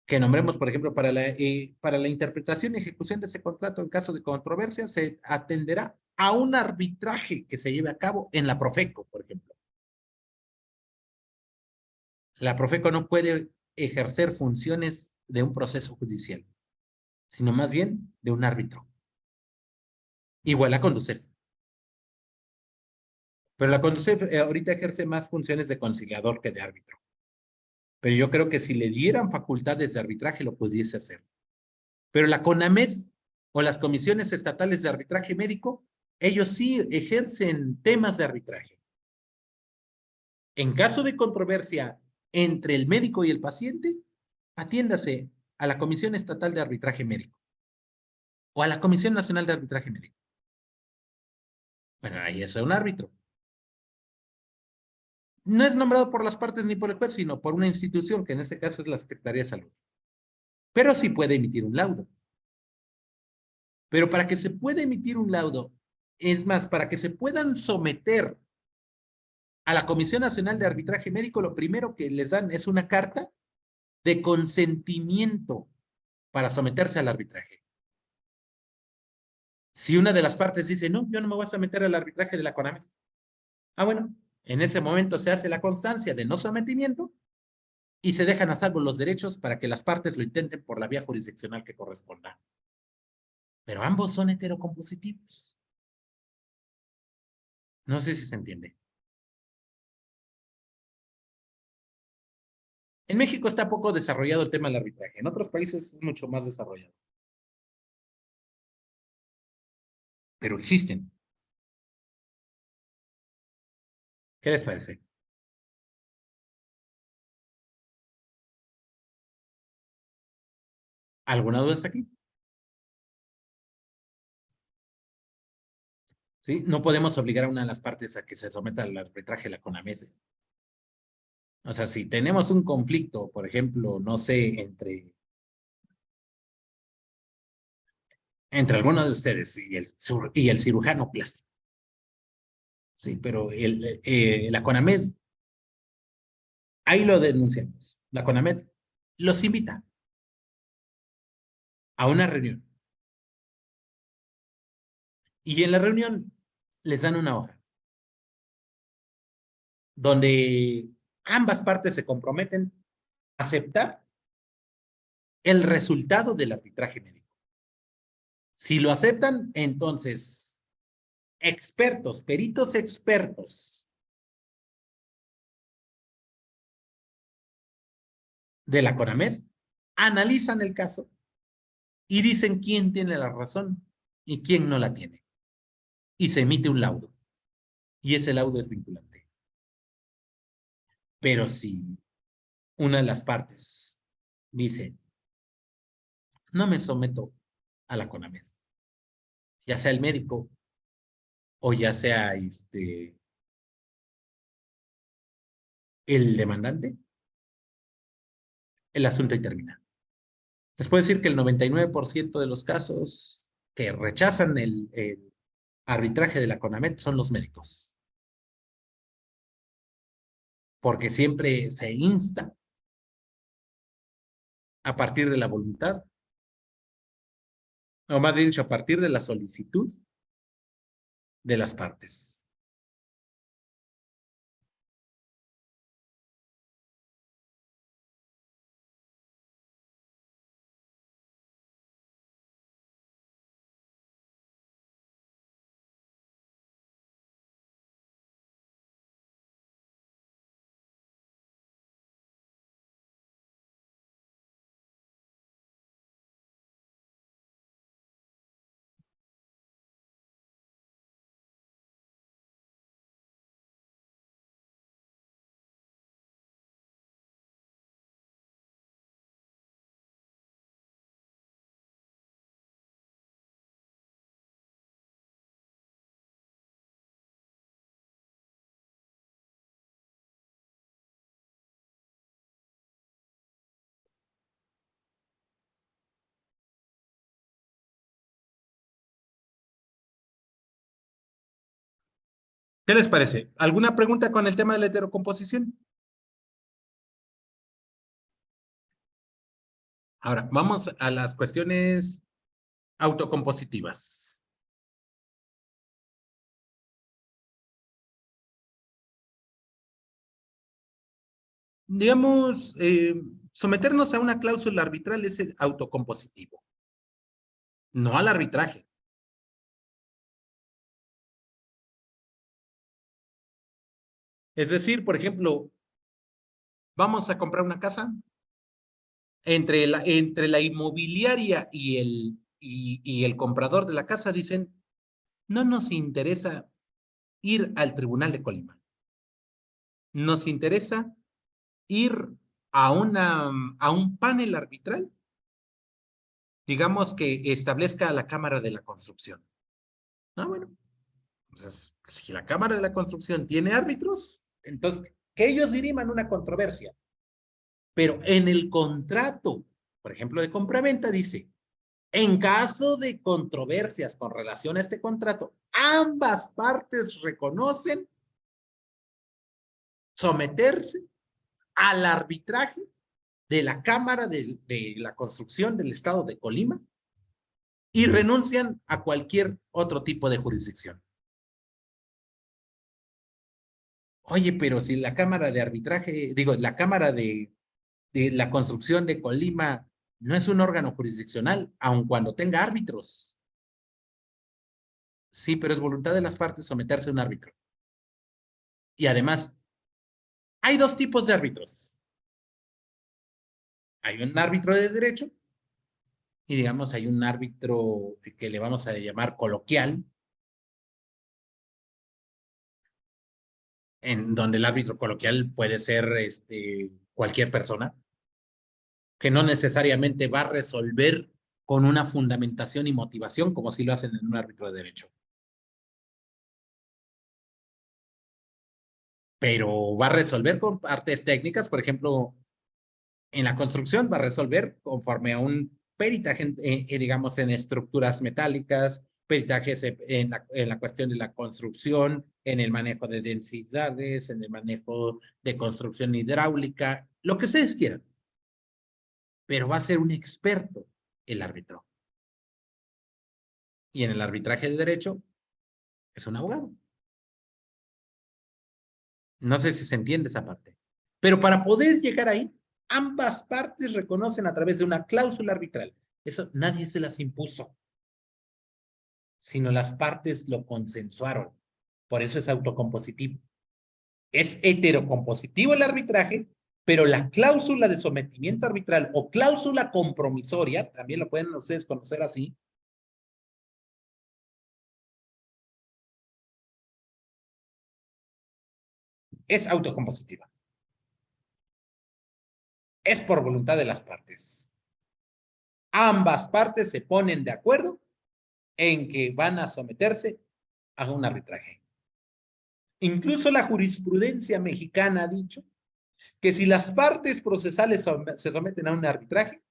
que nombremos, por ejemplo, para la interpretación y ejecución de ese contrato en caso de controversia, se atenderá a un arbitraje que se lleve a cabo en la Profeco, por ejemplo. La Profeco no puede ejercer funciones de un proceso judicial, sino más bien de un árbitro. Igual a Conducef. Pero la Conducef ahorita ejerce más funciones de conciliador que de árbitro. Pero yo creo que si le dieran facultades de arbitraje lo pudiese hacer. Pero la CONAMED o las comisiones estatales de arbitraje médico, ellos sí ejercen temas de arbitraje. En caso de controversia entre el médico y el paciente, atiéndase a la Comisión Estatal de Arbitraje Médico o a la Comisión Nacional de Arbitraje Médico. Bueno, ahí es un árbitro. No es nombrado por las partes ni por el juez, sino por una institución, que en este caso es la Secretaría de Salud. Pero sí puede emitir un laudo. Pero para que se pueda emitir un laudo, es más, para que se puedan someter a la Comisión Nacional de Arbitraje Médico, lo primero que les dan es una carta de consentimiento para someterse al arbitraje. Si una de las partes dice, no, yo no me voy a someter al arbitraje de la CONAMED. Ah, bueno, en ese momento se hace la constancia de no sometimiento y se dejan a salvo los derechos para que las partes lo intenten por la vía jurisdiccional que corresponda. Pero ambos son heterocompositivos. No sé si se entiende. En México está poco desarrollado el tema del arbitraje. En otros países es mucho más desarrollado. Pero existen. ¿Qué les parece? ¿Alguna duda hasta aquí? ¿Sí? No podemos obligar a una de las partes a que se someta al arbitraje de la CONAMED. O sea, si tenemos un conflicto, por ejemplo, no sé, entre alguno de ustedes y el cirujano plástico, sí, pero la CONAMED, ahí lo denunciamos. La CONAMED los invita a una reunión y en la reunión les dan una hoja donde ambas partes se comprometen a aceptar el resultado del arbitraje médico. Si lo aceptan, entonces expertos, peritos expertos de la CONAMED analizan el caso y dicen quién tiene la razón y quién no la tiene. Y se emite un laudo. Y ese laudo es vinculante. Pero si una de las partes dice, no me someto a la CONAMED, ya sea el médico o ya sea el demandante, el asunto ahí termina. Les puedo decir que el 99% de los casos que rechazan el arbitraje de la CONAMED son los médicos, porque siempre se insta a partir de la voluntad, o más bien dicho, a partir de la solicitud de las partes. ¿Qué les parece? ¿Alguna pregunta con el tema de la heterocomposición? Ahora, vamos a las cuestiones autocompositivas. Digamos, someternos a una cláusula arbitral es el autocompositivo, no al arbitraje. Es decir, por ejemplo, vamos a comprar una casa, entre la inmobiliaria y el comprador de la casa dicen, no nos interesa ir al Tribunal de Colima, nos interesa ir a un panel arbitral, digamos que establezca la Cámara de la Construcción. Ah, bueno, entonces, si la Cámara de la Construcción tiene árbitros, entonces que ellos diriman una controversia. Pero en el contrato, por ejemplo, de compraventa, dice, en caso de controversias con relación a este contrato, ambas partes reconocen someterse al arbitraje de la Cámara de la Construcción del Estado de Colima y renuncian a cualquier otro tipo de jurisdicción. Oye, pero si la Cámara de Arbitraje, digo, la Cámara de la Construcción de Colima no es un órgano jurisdiccional, aun cuando tenga árbitros. Sí, pero es voluntad de las partes someterse a un árbitro. Y además, hay dos tipos de árbitros. Hay un árbitro de derecho y digamos hay un árbitro que le vamos a llamar coloquial, en donde el árbitro coloquial puede ser cualquier persona, que no necesariamente va a resolver con una fundamentación y motivación como si lo hacen en un árbitro de derecho. Pero va a resolver con partes técnicas, por ejemplo, en la construcción va a resolver conforme a un peritaje, digamos, en estructuras metálicas, peritajes en la cuestión de la construcción, en el manejo de densidades, en el manejo de construcción hidráulica, lo que ustedes quieran. Pero va a ser un experto el árbitro. Y en el arbitraje de derecho es un abogado. No sé si se entiende esa parte. Pero para poder llegar ahí, ambas partes reconocen a través de una cláusula arbitral. Eso nadie se las impuso, sino las partes lo consensuaron. Por eso es autocompositivo. Es heterocompositivo el arbitraje, pero la cláusula de sometimiento arbitral o cláusula compromisoria, también lo pueden ustedes conocer así, es autocompositiva. Es por voluntad de las partes. Ambas partes se ponen de acuerdo en que van a someterse a un arbitraje. Incluso la jurisprudencia mexicana ha dicho que si las partes procesales se someten a un arbitraje,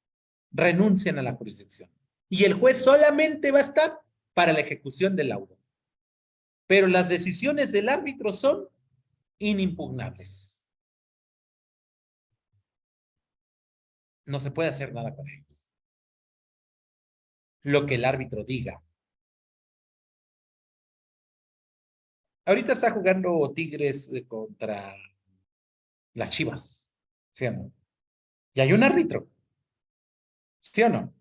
renuncian a la jurisdicción. Y el juez solamente va a estar para la ejecución del laudo. Pero las decisiones del árbitro son inimpugnables. No se puede hacer nada con ellos. Lo que el árbitro diga. Ahorita está jugando Tigres contra las Chivas, ¿sí o no? Y hay un árbitro, ¿sí o no?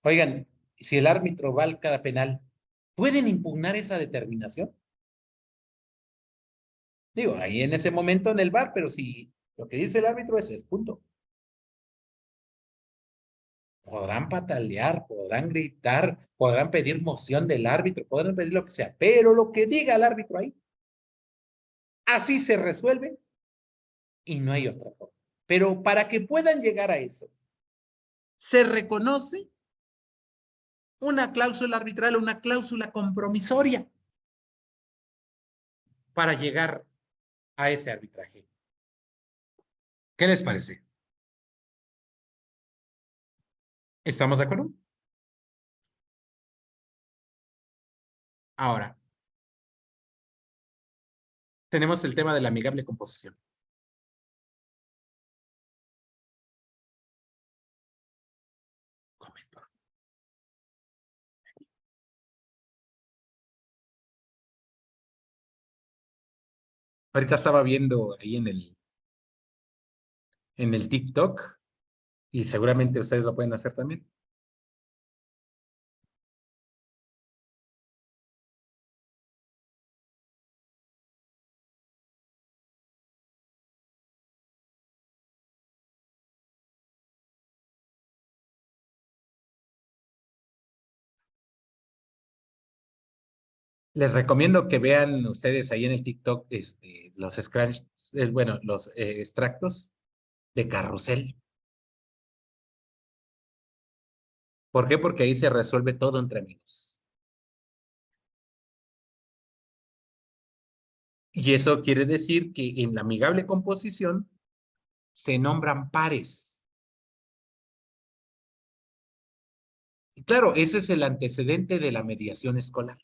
Oigan, si el árbitro va al cada penal, ¿pueden impugnar esa determinación? Digo, ahí en ese momento en el VAR, pero si lo que dice el árbitro es punto. Podrán patalear, podrán gritar, podrán pedir moción del árbitro, podrán pedir lo que sea, pero lo que diga el árbitro ahí, así se resuelve y no hay otra forma. Pero para que puedan llegar a eso, se reconoce una cláusula arbitral, una cláusula compromisoria para llegar a ese arbitraje. ¿Qué les parece? ¿Estamos de acuerdo? Ahora, tenemos el tema de la amigable composición. Comento. Ahorita estaba viendo ahí en el TikTok y seguramente ustedes lo pueden hacer también. Les recomiendo que vean ustedes ahí en el TikTok los scratch, bueno, los extractos de carrusel. ¿Por qué? Porque ahí se resuelve todo entre amigos. Y eso quiere decir que en la amigable composición se nombran pares. Y claro, ese es el antecedente de la mediación escolar.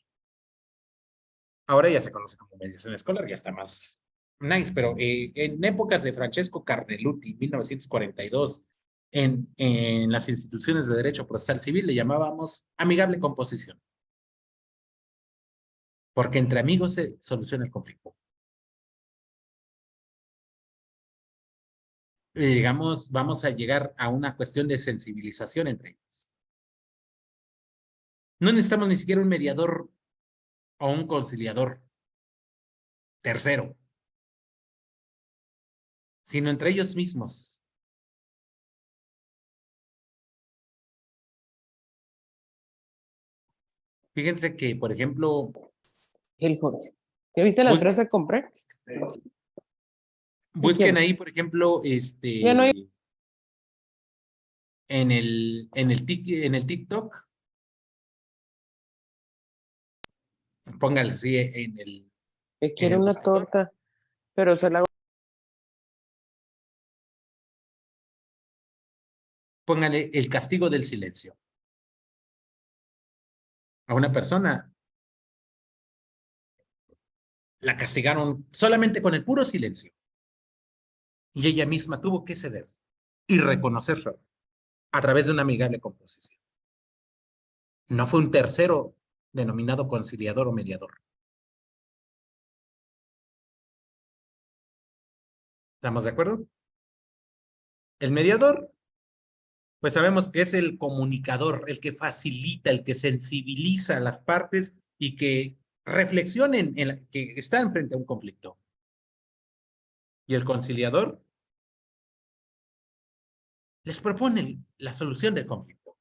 Ahora ya se conoce como mediación escolar, ya está más nice, pero en épocas de Francesco Carneluti, 1942, en las instituciones de derecho procesal civil le llamábamos amigable composición, porque entre amigos se soluciona el conflicto. Digamos, vamos a llegar a una cuestión de sensibilización entre ellos. No necesitamos ni siquiera un mediador o un conciliador tercero, sino entre ellos mismos. Fíjense que, por ejemplo, El Jorge. ¿Ya viste la bus 3 que compré? busquen quieres? ahí, por ejemplo, Ya no hay. en el TikTok, póngale así Que en quiere el una buscador, torta, pero se la hago. póngale el castigo del silencio. A una persona la castigaron solamente con el puro silencio y ella misma tuvo que ceder y reconocer su error a través de una amigable composición. No fue un tercero denominado conciliador o mediador. ¿Estamos de acuerdo? El mediador, pues sabemos que es el comunicador, el que facilita, el que sensibiliza a las partes y que reflexionen que están frente a un conflicto. Y el conciliador les propone la solución del conflicto.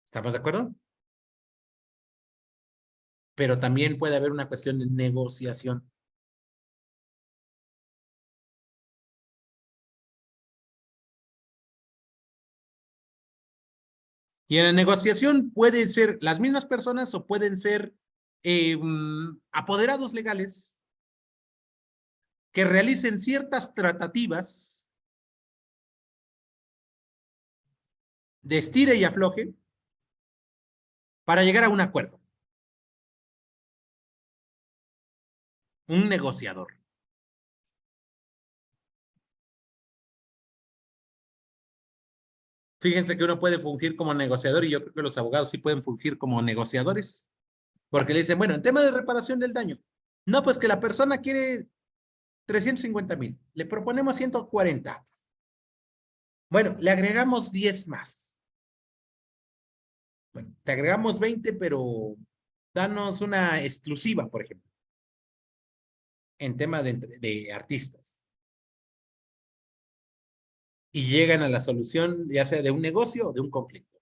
¿Estamos de acuerdo? Pero también puede haber una cuestión de negociación. Y en la negociación pueden ser las mismas personas o pueden ser apoderados legales que realicen ciertas tratativas de estire y afloje para llegar a un acuerdo. Un negociador. Fíjense que uno puede fungir como negociador y yo creo que los abogados sí pueden fungir como negociadores, porque le dicen, bueno, en tema de reparación del daño, no, pues que la persona quiere 350,000, le proponemos 140. Bueno, le agregamos 10 más. Bueno, te agregamos 20, pero danos una exclusiva, por ejemplo, en tema de artistas. Y llegan a la solución, ya sea de un negocio o de un conflicto.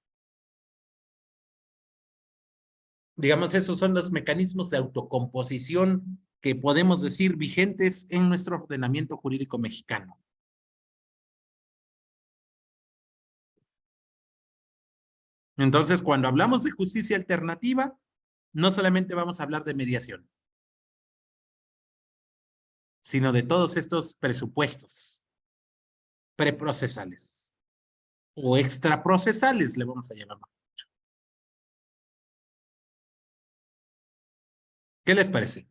Digamos, esos son los mecanismos de autocomposición que podemos decir vigentes en nuestro ordenamiento jurídico mexicano. Entonces, cuando hablamos de justicia alternativa, no solamente vamos a hablar de mediación, sino de todos estos presupuestos preprocesales o extraprocesales, le vamos a llamar. ¿Qué les parece?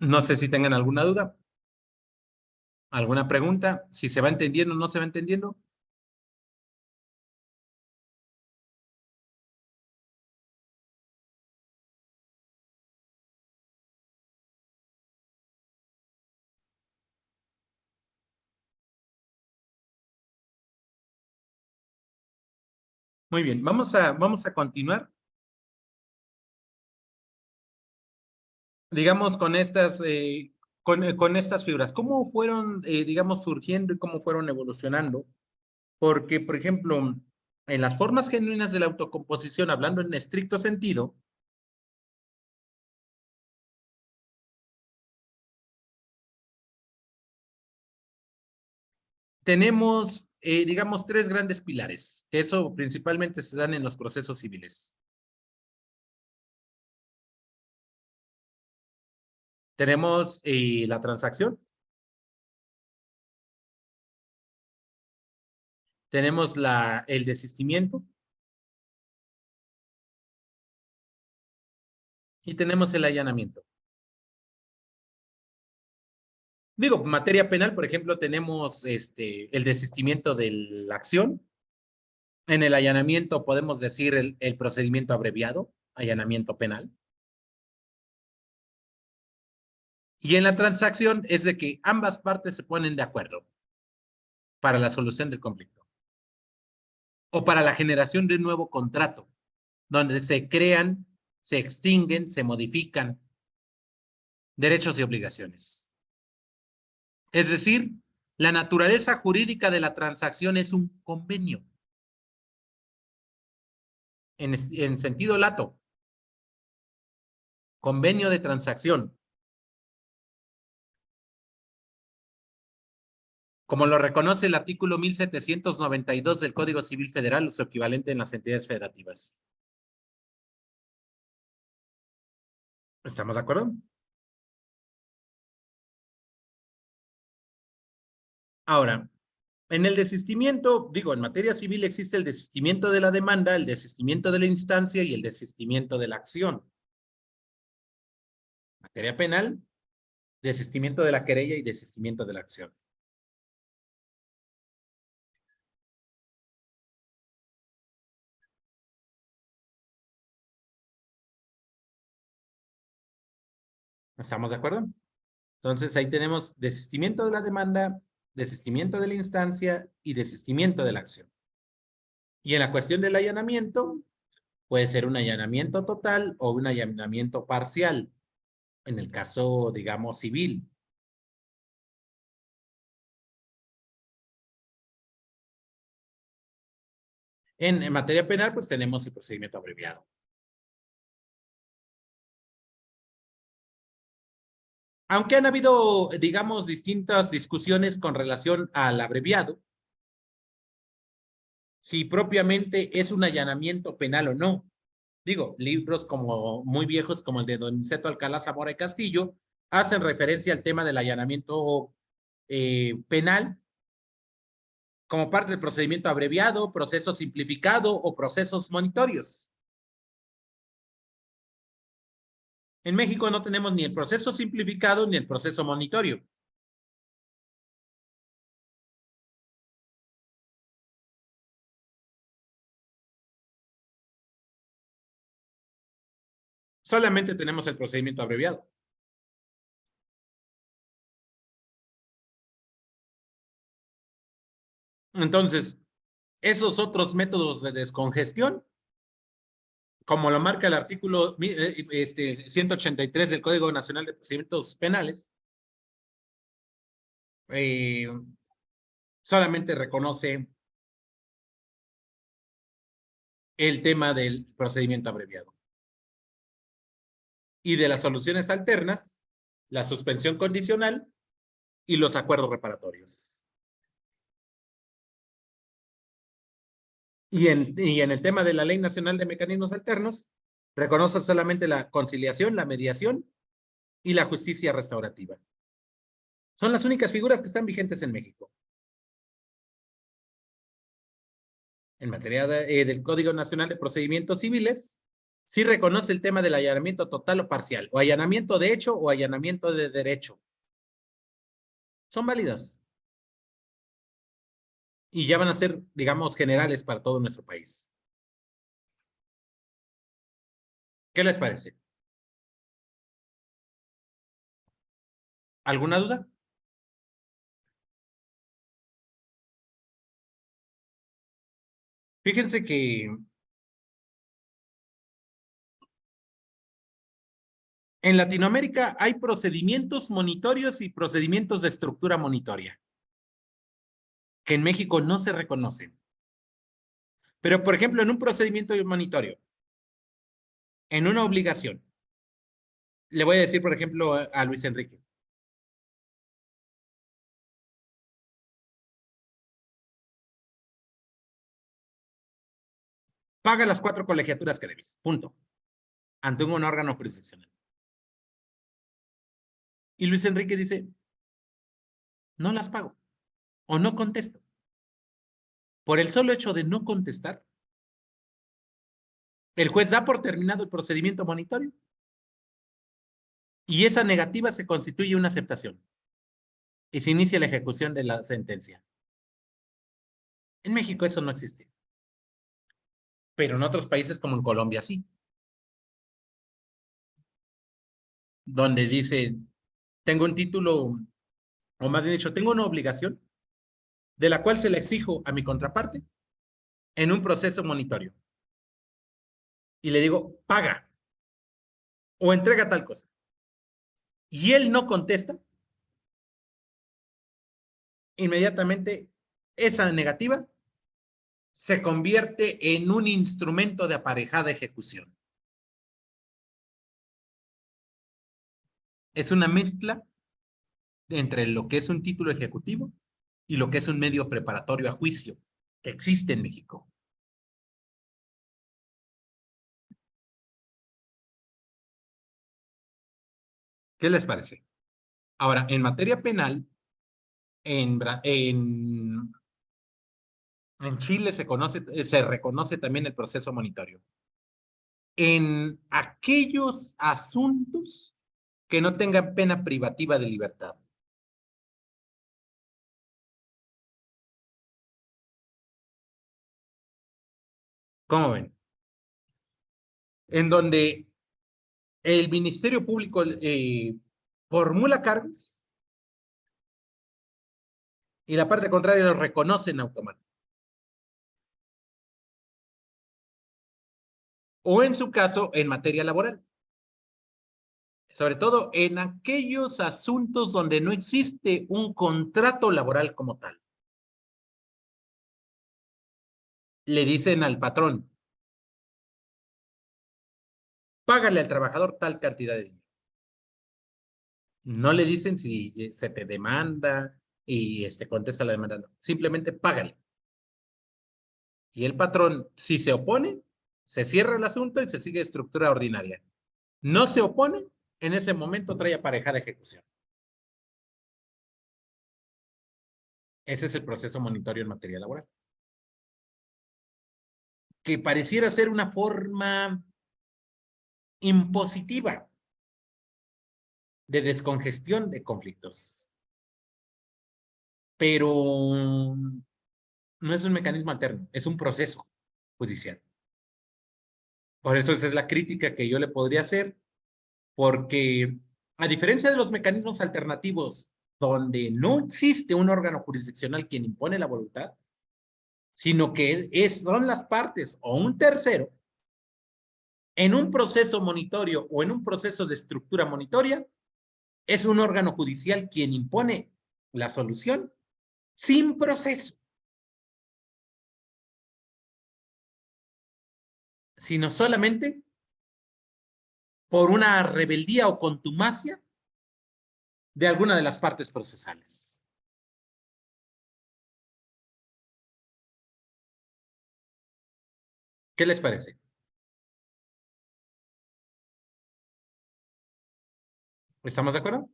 No sé si tengan alguna duda, alguna pregunta, si se va entendiendo o no se va entendiendo. Muy bien, vamos a continuar, digamos, con estas fibras. ¿Cómo fueron, digamos, surgiendo y cómo fueron evolucionando? Porque, por ejemplo, en las formas genuinas de la autocomposición, hablando en estricto sentido, tenemos, digamos, tres grandes pilares. Eso principalmente se dan en los procesos civiles. Tenemos la transacción, tenemos el desistimiento y tenemos el allanamiento. Digo, materia penal, por ejemplo, tenemos el desistimiento de la acción. En el allanamiento podemos decir el procedimiento abreviado, allanamiento penal. Y en la transacción es de que ambas partes se ponen de acuerdo para la solución del conflicto o para la generación de un nuevo contrato, donde se crean, se extinguen, se modifican derechos y obligaciones. Es decir, la naturaleza jurídica de la transacción es un convenio. En sentido lato, convenio de transacción. Como lo reconoce el artículo 1792 del Código Civil Federal, o su equivalente en las entidades federativas. ¿Estamos de acuerdo? Ahora, en el desistimiento, digo, en materia civil existe el desistimiento de la demanda, el desistimiento de la instancia y el desistimiento de la acción. Materia penal, desistimiento de la querella y desistimiento de la acción. ¿Estamos de acuerdo? Entonces ahí tenemos desistimiento de la demanda, desistimiento de la instancia y desistimiento de la acción. Y en la cuestión del allanamiento, puede ser un allanamiento total o un allanamiento parcial, en el caso, digamos, civil. En materia penal, pues tenemos el procedimiento abreviado. Aunque han habido, digamos, distintas discusiones con relación al abreviado, si propiamente es un allanamiento penal o no. Digo, libros como muy viejos, como el de Don Niceto Alcalá Zamora y Castillo, hacen referencia al tema del allanamiento penal como parte del procedimiento abreviado, proceso simplificado o procesos monitorios. En México no tenemos ni el proceso simplificado ni el proceso monitorio. Solamente tenemos el procedimiento abreviado. Entonces, esos otros métodos de descongestión, como lo marca el artículo 183 del Código Nacional de Procedimientos Penales, solamente reconoce el tema del procedimiento abreviado. Y de las soluciones alternas, la suspensión condicional y los acuerdos reparatorios. Y en el tema de la Ley Nacional de Mecanismos Alternos, reconoce solamente la conciliación, la mediación y la justicia restaurativa. Son las únicas figuras que están vigentes en México. En materia del Código Nacional de Procedimientos Civiles, sí reconoce el tema del allanamiento total o parcial, o allanamiento de hecho o allanamiento de derecho. Son válidas. Y ya van a ser, digamos, generales para todo nuestro país. ¿Qué les parece? ¿Alguna duda? Fíjense que en Latinoamérica hay procedimientos monitorios y procedimientos de estructura monitoria, que en México no se reconocen. Pero, por ejemplo, en un procedimiento monitorio, en una obligación, le voy a decir, por ejemplo, a Luis Enrique, paga las 4 colegiaturas que debes, punto, ante un órgano jurisdiccional. Y Luis Enrique dice, no las pago o no contesto. Por el solo hecho de no contestar, el juez da por terminado el procedimiento monitorio y esa negativa se constituye una aceptación y se inicia la ejecución de la sentencia. En México eso no existe, pero en otros países como en Colombia sí, donde dice, tengo un título, o más bien dicho, tengo una obligación de la cual se le exijo a mi contraparte en un proceso monitorio. Y le digo, paga o entrega tal cosa. Y él no contesta, inmediatamente esa negativa se convierte en un instrumento de aparejada ejecución. Es una mezcla entre lo que es un título ejecutivo y lo que es un medio preparatorio a juicio que existe en México. ¿Qué les parece? Ahora, en materia penal, en Chile se reconoce también el proceso monitorio. En aquellos asuntos que no tengan pena privativa de libertad. ¿Cómo ven? En donde el Ministerio Público formula cargos y la parte contraria los reconoce en automático. O en su caso, en materia laboral. Sobre todo en aquellos asuntos donde no existe un contrato laboral como tal. Le dicen al patrón, págale al trabajador tal cantidad de dinero. No le dicen si se te demanda y contesta la demanda, no. Simplemente págale. Y el patrón, si se opone, se cierra el asunto y se sigue estructura ordinaria. No se opone, en ese momento trae aparejada ejecución. Ese es el proceso monitorio en materia laboral. Que pareciera ser una forma impositiva de descongestión de conflictos. Pero no es un mecanismo alterno, es un proceso judicial. Por eso esa es la crítica que yo le podría hacer, porque a diferencia de los mecanismos alternativos donde no existe un órgano jurisdiccional quien impone la voluntad, sino que son las partes o un tercero, en un proceso monitorio o en un proceso de estructura monitoria, es un órgano judicial quien impone la solución sin proceso, sino solamente por una rebeldía o contumacia de alguna de las partes procesales. ¿Qué les parece? ¿Estamos de acuerdo?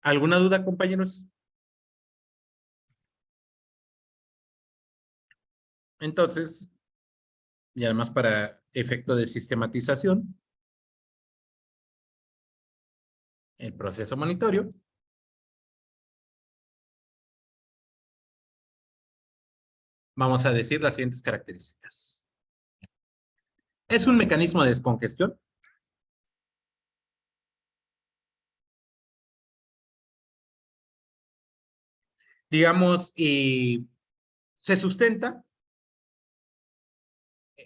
¿Alguna duda, compañeros? Entonces, y además para efecto de sistematización, el proceso monitorio vamos a decir las siguientes características. Es un mecanismo de descongestión. Digamos, se sustenta,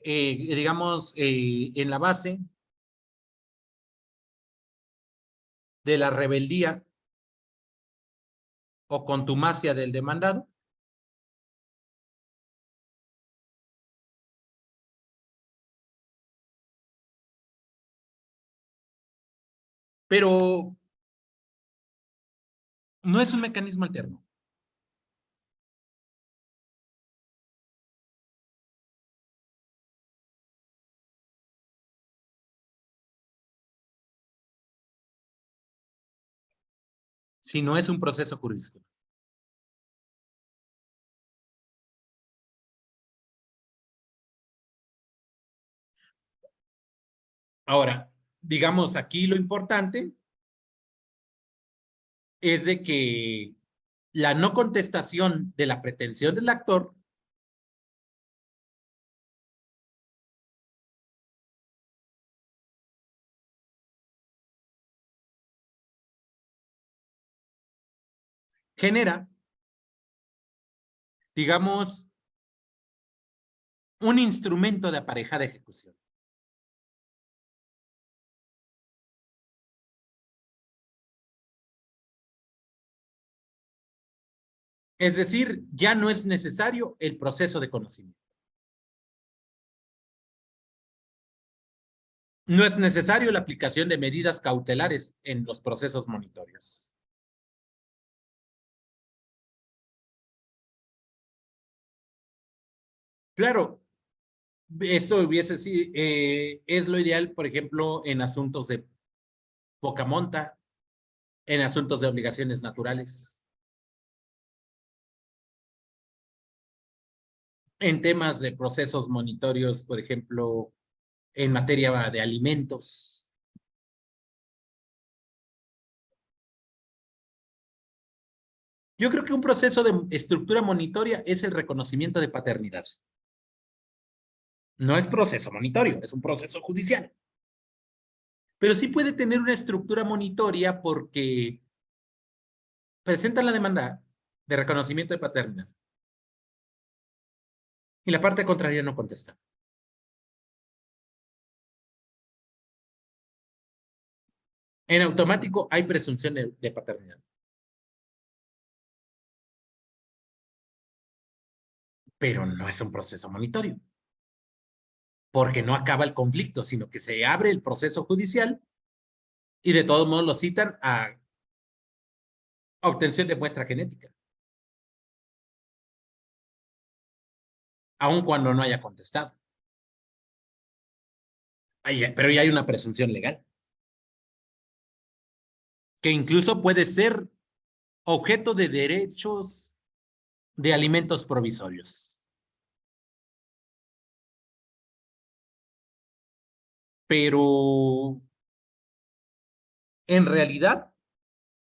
digamos, en la base de la rebeldía o contumacia del demandado. Pero no es un mecanismo alterno. Sino es un proceso jurídico. Ahora, digamos, aquí lo importante es de que la no contestación de la pretensión del actor genera, digamos, un instrumento de aparejada ejecución. Es decir, ya no es necesario el proceso de conocimiento. No es necesario la aplicación de medidas cautelares en los procesos monitorios. Claro, esto hubiese sido, es lo ideal, por ejemplo, en asuntos de poca monta, en asuntos de obligaciones naturales, en temas de procesos monitorios, por ejemplo, en materia de alimentos. Yo creo que un proceso de estructura monitoria es el reconocimiento de paternidad. No es proceso monitorio, es un proceso judicial. Pero sí puede tener una estructura monitoria porque presenta la demanda de reconocimiento de paternidad y la parte contraria no contesta. En automático hay presunción de paternidad. Pero no es un proceso monitorio, porque no acaba el conflicto, sino que se abre el proceso judicial y de todos modos lo citan a obtención de muestra genética, aun cuando no haya contestado. Pero ya hay una presunción legal, que incluso puede ser objeto de derechos de alimentos provisorios. Pero en realidad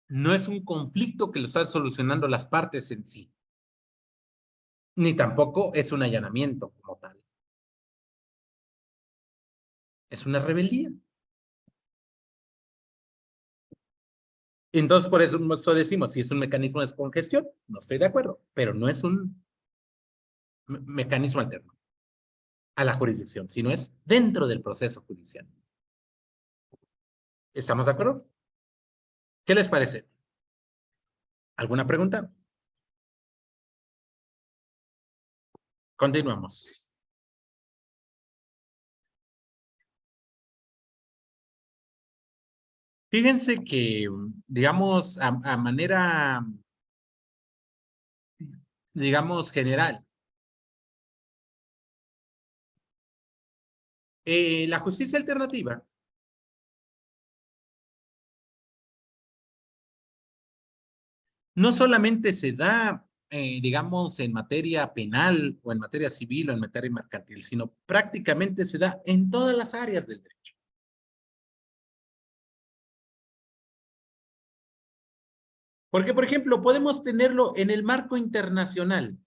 no es un conflicto que lo están solucionando las partes en sí, ni tampoco es un allanamiento como tal. Es una rebeldía. Entonces, por eso decimos, si es un mecanismo de descongestión, no estoy de acuerdo, pero no es un mecanismo alterno a la jurisdicción, sino es dentro del proceso judicial. ¿Estamos de acuerdo? ¿Qué les parece? ¿Alguna pregunta? Continuamos. Fíjense que, digamos, a manera, digamos, general, la justicia alternativa no solamente se da, digamos, en materia penal o en materia civil o en materia mercantil, sino prácticamente se da en todas las áreas del derecho. Porque, por ejemplo, podemos tenerlo en el marco internacional,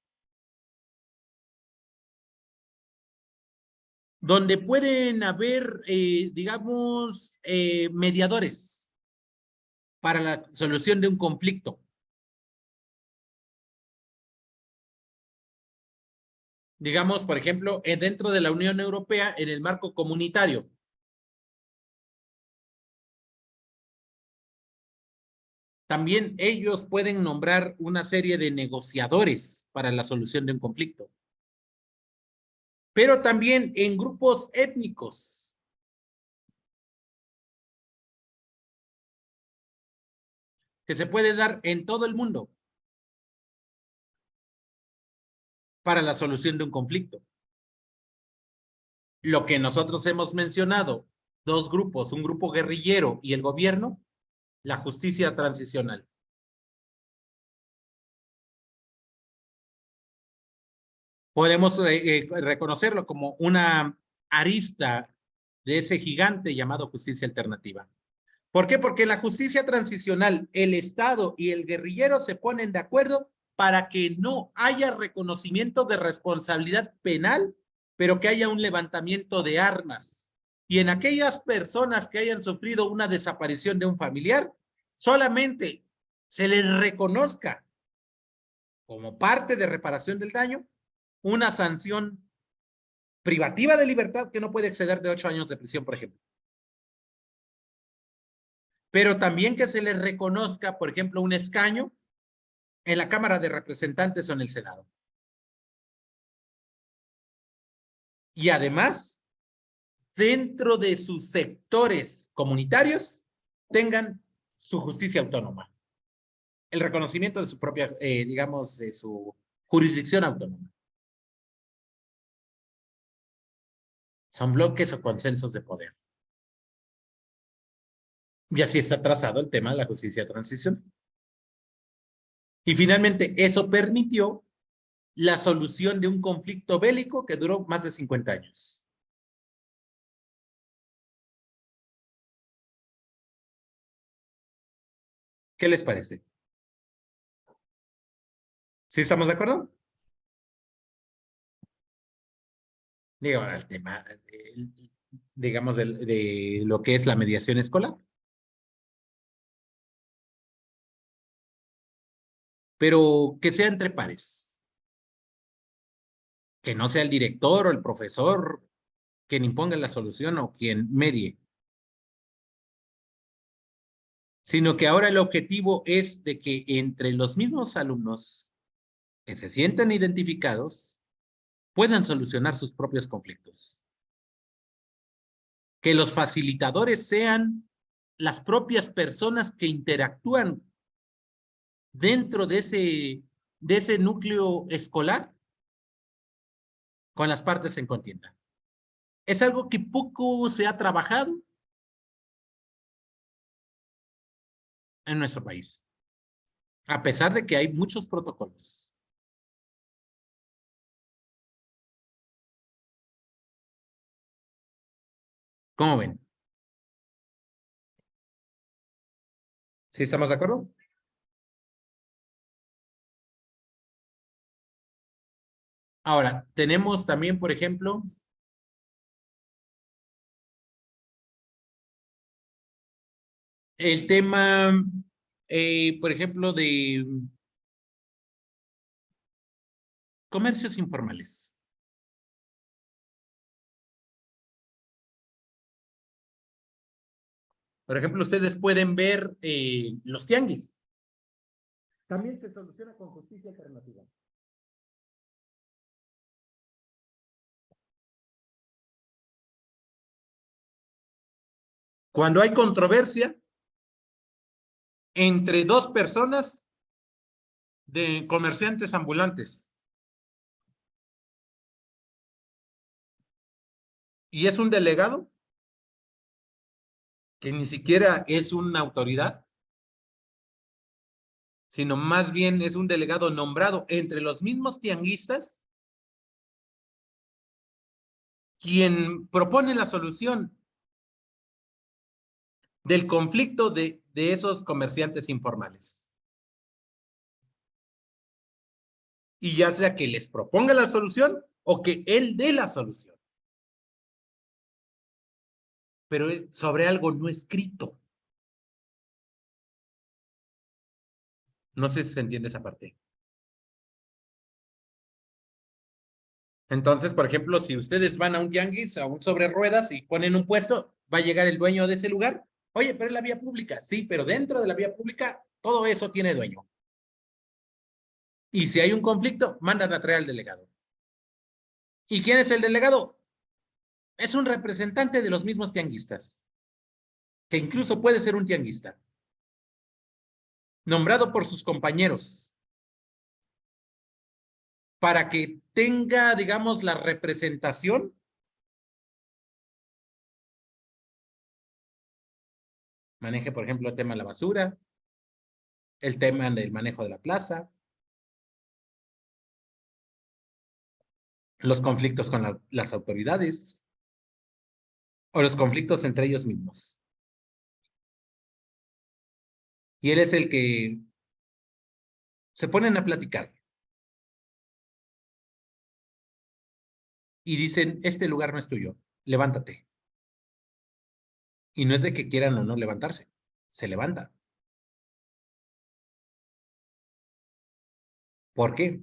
donde pueden haber, digamos, mediadores para la solución de un conflicto. Digamos, por ejemplo, dentro de la Unión Europea, en el marco comunitario. También ellos pueden nombrar una serie de negociadores para la solución de un conflicto. Pero también en grupos étnicos. Que se puede dar en todo el mundo para la solución de un conflicto. Lo que nosotros hemos mencionado, dos grupos, un grupo guerrillero y el gobierno, la justicia transicional. Podemos reconocerlo como una arista de ese gigante llamado justicia alternativa. ¿Por qué? Porque la justicia transicional, el Estado y el guerrillero se ponen de acuerdo para que no haya reconocimiento de responsabilidad penal, pero que haya un levantamiento de armas. Y en aquellas personas que hayan sufrido una desaparición de un familiar, solamente se les reconozca como parte de reparación del daño una sanción privativa de libertad que no puede exceder de 8 años de prisión, por ejemplo. Pero también que se les reconozca, por ejemplo, un escaño en la Cámara de Representantes o en el Senado. Y además, dentro de sus sectores comunitarios, tengan su justicia autónoma. El reconocimiento de su propia, digamos, de su jurisdicción autónoma. Son bloques o consensos de poder. Y así está trazado el tema de la justicia transicional. Y finalmente, eso permitió la solución de un conflicto bélico que duró más de 50 años. ¿Qué les parece? ¿Sí estamos de acuerdo? Digo, ahora el tema, digamos, de lo que es la mediación escolar. Pero que sea entre pares. Que no sea el director o el profesor quien imponga la solución o quien medie. Sino que ahora el objetivo es de que entre los mismos alumnos que se sientan identificados puedan solucionar sus propios conflictos. Que los facilitadores sean las propias personas que interactúan dentro de ese núcleo escolar con las partes en contienda. Es algo que poco se ha trabajado en nuestro país, a pesar de que hay muchos protocolos. ¿Cómo ven? ¿Sí estamos de acuerdo? Ahora, tenemos también, por ejemplo, el tema, por ejemplo, de comercios informales. Por ejemplo, ustedes pueden ver los tianguis. También se soluciona con justicia alternativa. Cuando hay controversia entre dos personas de comerciantes ambulantes y es un delegado que ni siquiera es una autoridad, sino más bien es un delegado nombrado entre los mismos tianguistas quien propone la solución del conflicto de esos comerciantes informales. Y ya sea que les proponga la solución o que él dé la solución. Pero sobre algo no escrito. No sé si se entiende esa parte. Entonces, por ejemplo, si ustedes van a un tianguis, a un sobre ruedas y ponen un puesto, va a llegar el dueño de ese lugar. Oye, pero es la vía pública. Sí, pero dentro de la vía pública, todo eso tiene dueño. Y si hay un conflicto, mandan a traer al delegado. ¿Y quién es el delegado? Es un representante de los mismos tianguistas, que incluso puede ser un tianguista, nombrado por sus compañeros, para que tenga, digamos, la representación maneje, por ejemplo, el tema de la basura, el tema del manejo de la plaza, los conflictos con las autoridades o los conflictos entre ellos mismos. Y él es el que se ponen a platicar y dicen, este lugar no es tuyo, levántate. Y no es de que quieran o no levantarse, se levanta. ¿Por qué?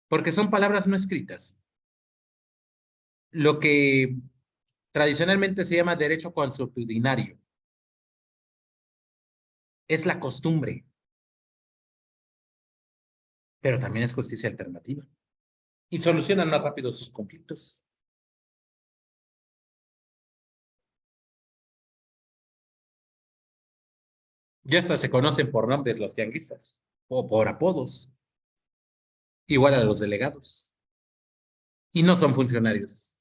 Porque son palabras no escritas. Lo que tradicionalmente se llama derecho consuetudinario es la costumbre, pero también es justicia alternativa. Y solucionan más rápido sus conflictos. Ya hasta se conocen por nombres los tianguistas o por apodos, igual a los delegados. Y no son funcionarios.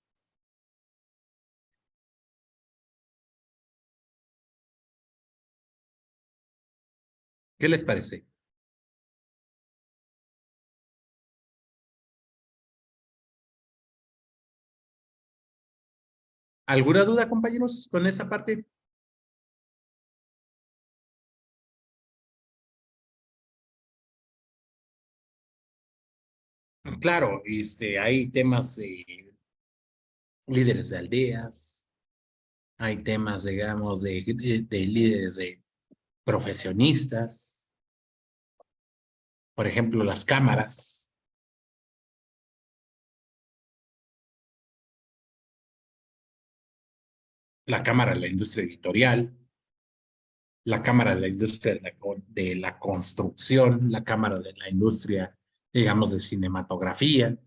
¿Qué les parece? ¿Alguna duda, compañeros, con esa parte? Claro, hay temas de líderes de aldeas, hay temas, digamos, de líderes de profesionistas, por ejemplo, las cámaras, la cámara de la industria editorial, la cámara de la industria de la construcción, la cámara de la industria, digamos, de cinematografía.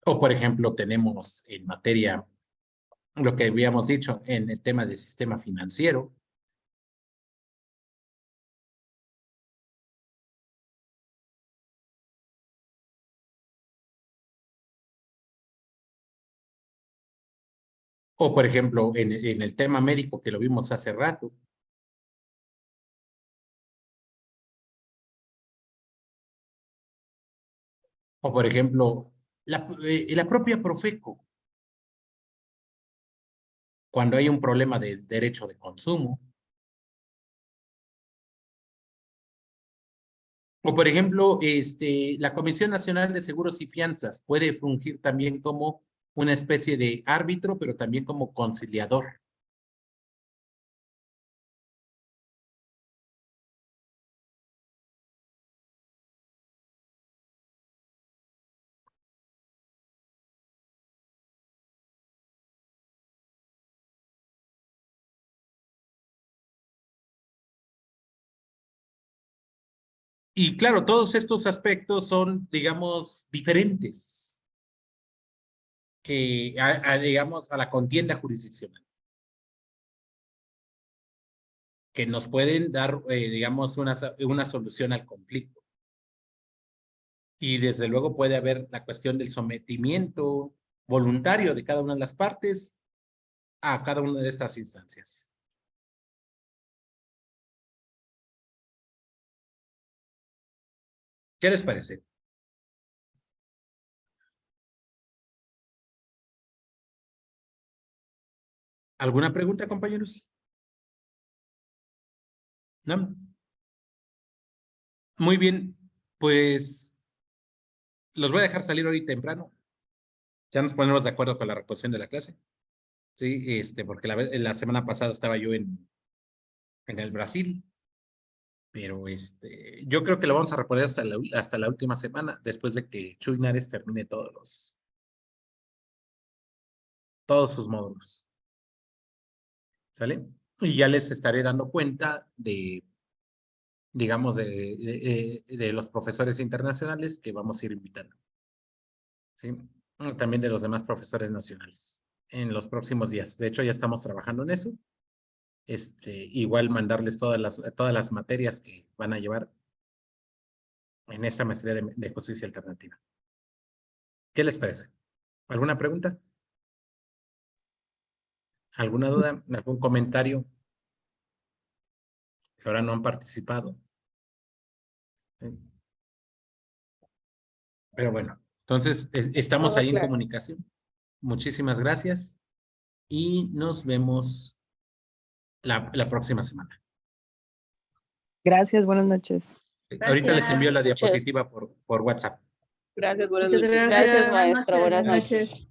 O, por ejemplo, tenemos en materia, lo que habíamos dicho en el tema del sistema financiero, o, por ejemplo, en el tema médico que lo vimos hace rato, o, por ejemplo, la propia Profeco, cuando hay un problema de derecho de consumo, o, por ejemplo, la Comisión Nacional de Seguros y Fianzas puede fungir también como una especie de árbitro, pero también como conciliador. Y claro, todos estos aspectos son, digamos, diferentes, digamos, a la contienda jurisdiccional, que nos pueden dar, digamos, una solución al conflicto. Y desde luego puede haber la cuestión del sometimiento voluntario de cada una de las partes a cada una de estas instancias. ¿Qué les parece? ¿Alguna pregunta, compañeros? ¿No? Muy bien, pues los voy a dejar salir hoy temprano. Ya nos ponemos de acuerdo con la reposición de la clase. Sí, porque la semana pasada estaba yo en el Brasil, pero yo creo que lo vamos a reponer hasta la última semana, después de que Chuy Nares termine todos sus módulos. ¿Sale? Y ya les estaré dando cuenta de, digamos, de los profesores internacionales que vamos a ir invitando. ¿Sí? También de los demás profesores nacionales en los próximos días. De hecho, ya estamos trabajando en eso. Igual mandarles todas las materias que van a llevar en esta maestría de justicia alternativa. ¿Qué les parece? ¿Alguna pregunta? ¿Alguna duda? ¿Algún comentario? Que ahora no han participado. ¿Sí? Pero bueno, entonces estamos Todo ahí en claro. comunicación. Muchísimas gracias y nos vemos la próxima semana. Gracias, buenas noches. Ahorita les envío la Muchas- diapositiva por WhatsApp. Gracias, buenas Muchas noches. gracias. Gracias, maestro. Buenas Buenas noches. noches.